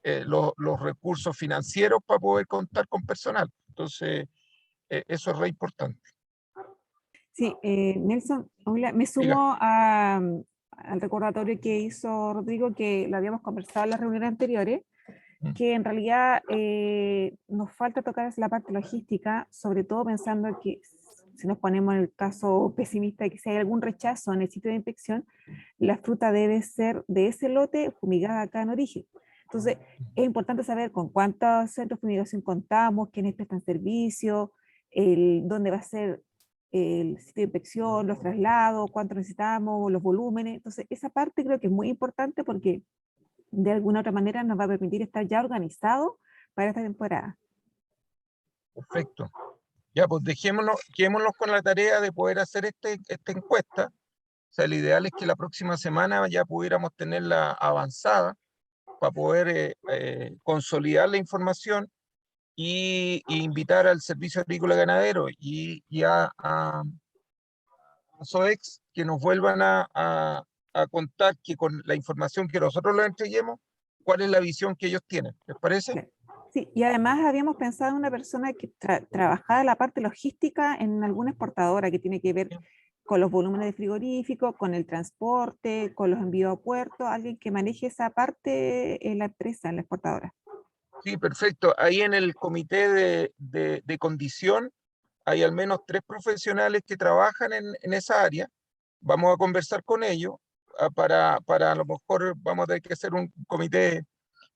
los recursos financieros para poder contar con personal. Entonces, eso es re importante. Sí, Nelson, hola, me Diga. sumo al recordatorio que hizo Rodrigo, que lo habíamos conversado en las reuniones anteriores, que en realidad nos falta tocar la parte logística, sobre todo pensando que si nos ponemos en el caso pesimista de que si hay algún rechazo en el sitio de inspección, la fruta debe ser de ese lote fumigada acá en origen. Entonces, es importante saber con cuántos centros de fumigación contamos, quiénes prestan servicio, dónde va a ser el sitio de inspección, los traslados, cuánto necesitamos, los volúmenes. Entonces, esa parte creo que es muy importante porque de alguna otra manera nos va a permitir estar ya organizado para esta temporada. Perfecto. Ya, pues quedémonos con la tarea de poder hacer esta encuesta. O sea, el ideal es que la próxima semana ya pudiéramos tenerla avanzada para poder consolidar la información y invitar al Servicio Agrícola y Ganadero y a SOEX que nos vuelvan a contar que con la información que nosotros les entreguemos, cuál es la visión que ellos tienen. ¿Les parece? Claro. Sí, y además habíamos pensado en una persona que trabajara la parte logística en alguna exportadora que tiene que ver con los volúmenes de frigorífico, con el transporte, con los envíos a puerto, alguien que maneje esa parte en la empresa, en la exportadora. Sí, perfecto. Ahí en el comité de condición hay al menos 3 profesionales que trabajan en esa área. Vamos a conversar con ellos para a lo mejor vamos a tener que hacer un comité,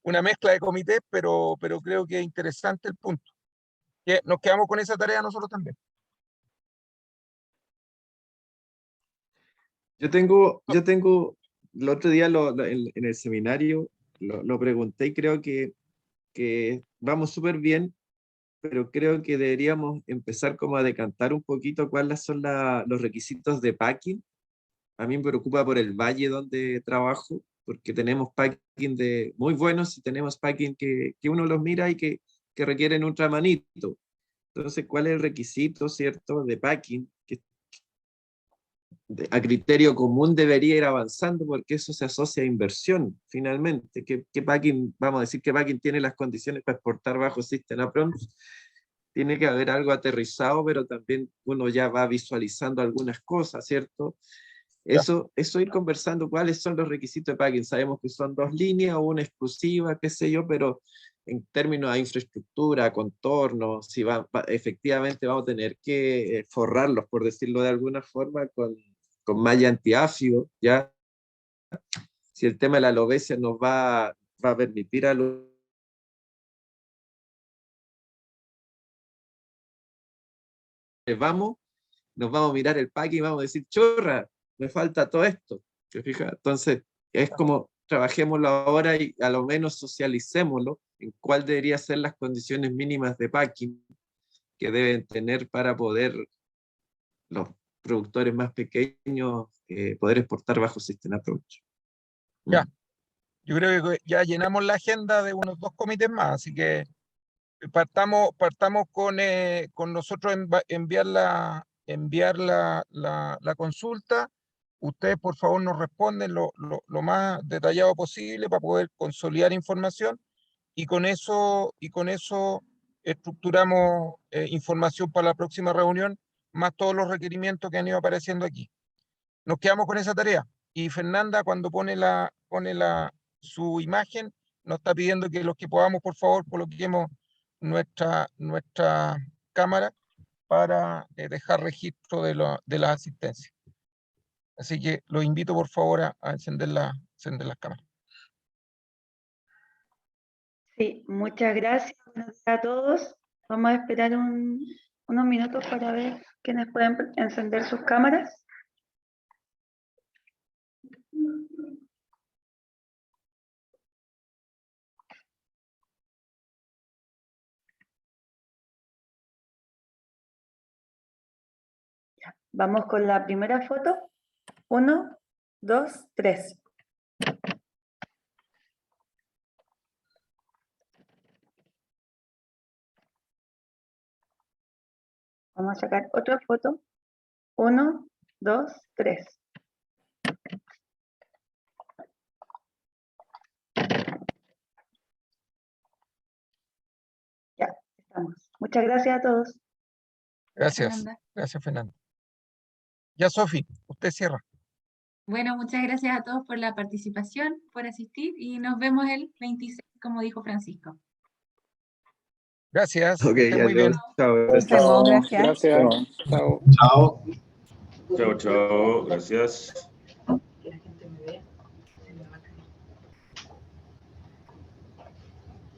una mezcla de comités, pero creo que es interesante el punto. Nos quedamos con esa tarea nosotros también. Yo tengo, el otro día en el seminario lo pregunté y creo que vamos súper bien, pero creo que deberíamos empezar como a decantar un poquito cuáles son los requisitos de packing. A mí me preocupa por el valle donde trabajo, porque tenemos packing muy buenos y tenemos packing que uno los mira y que requieren un tramanito. Entonces, ¿cuál es el requisito, cierto, de packing? Que a criterio común debería ir avanzando porque eso se asocia a inversión, finalmente. ¿Qué packing, vamos a decir que packing tiene las condiciones para exportar bajo System Approach? Tiene que haber algo aterrizado, pero también uno ya va visualizando algunas cosas, ¿cierto? Eso ir conversando cuáles son los requisitos de packing. Sabemos que son 2 líneas o una exclusiva, qué sé yo, pero en términos de infraestructura, contornos, si efectivamente vamos a tener que forrarlos, por decirlo de alguna forma, con malla antiácido, ¿ya? Si el tema de la alopecia nos va a permitir a los nos vamos a mirar el packing y vamos a decir, chorra, me falta todo esto. ¿Te fijas? Entonces, es como trabajémoslo ahora y a lo menos socialicémoslo en cuál deberían ser las condiciones mínimas de packing que deben tener para poder los productores más pequeños poder exportar bajo System Approach. Ya, yo creo que ya llenamos la agenda de unos 2 comités más, así que partamos con nosotros enviar la consulta. Ustedes, por favor, nos responden lo más detallado posible para poder consolidar información y con eso estructuramos información para la próxima reunión, más todos los requerimientos que han ido apareciendo aquí. Nos quedamos con esa tarea. Y Fernanda, cuando pone su imagen, nos está pidiendo que los que podamos, por favor, coloquemos nuestra cámara para dejar registro de las asistencias. Así que los invito, por favor, a encender las cámaras. Sí, muchas gracias. Buenos días a todos. Vamos a esperar unos minutos para ver quiénes pueden encender sus cámaras. Vamos con la primera foto. 1, 2, 3. Vamos a sacar otra foto. 1, 2, 3. Ya, estamos. Muchas gracias a todos. Gracias. Fernanda. Gracias, Fernanda. Ya, Sofi, usted cierra. Bueno, muchas gracias a todos por la participación, por asistir y nos vemos el 26, como dijo Francisco. Gracias. Ok, que esté muy bien. Chao, Nos vemos, gracias. Gracias. Chao. Chao. Chao, chao. Gracias.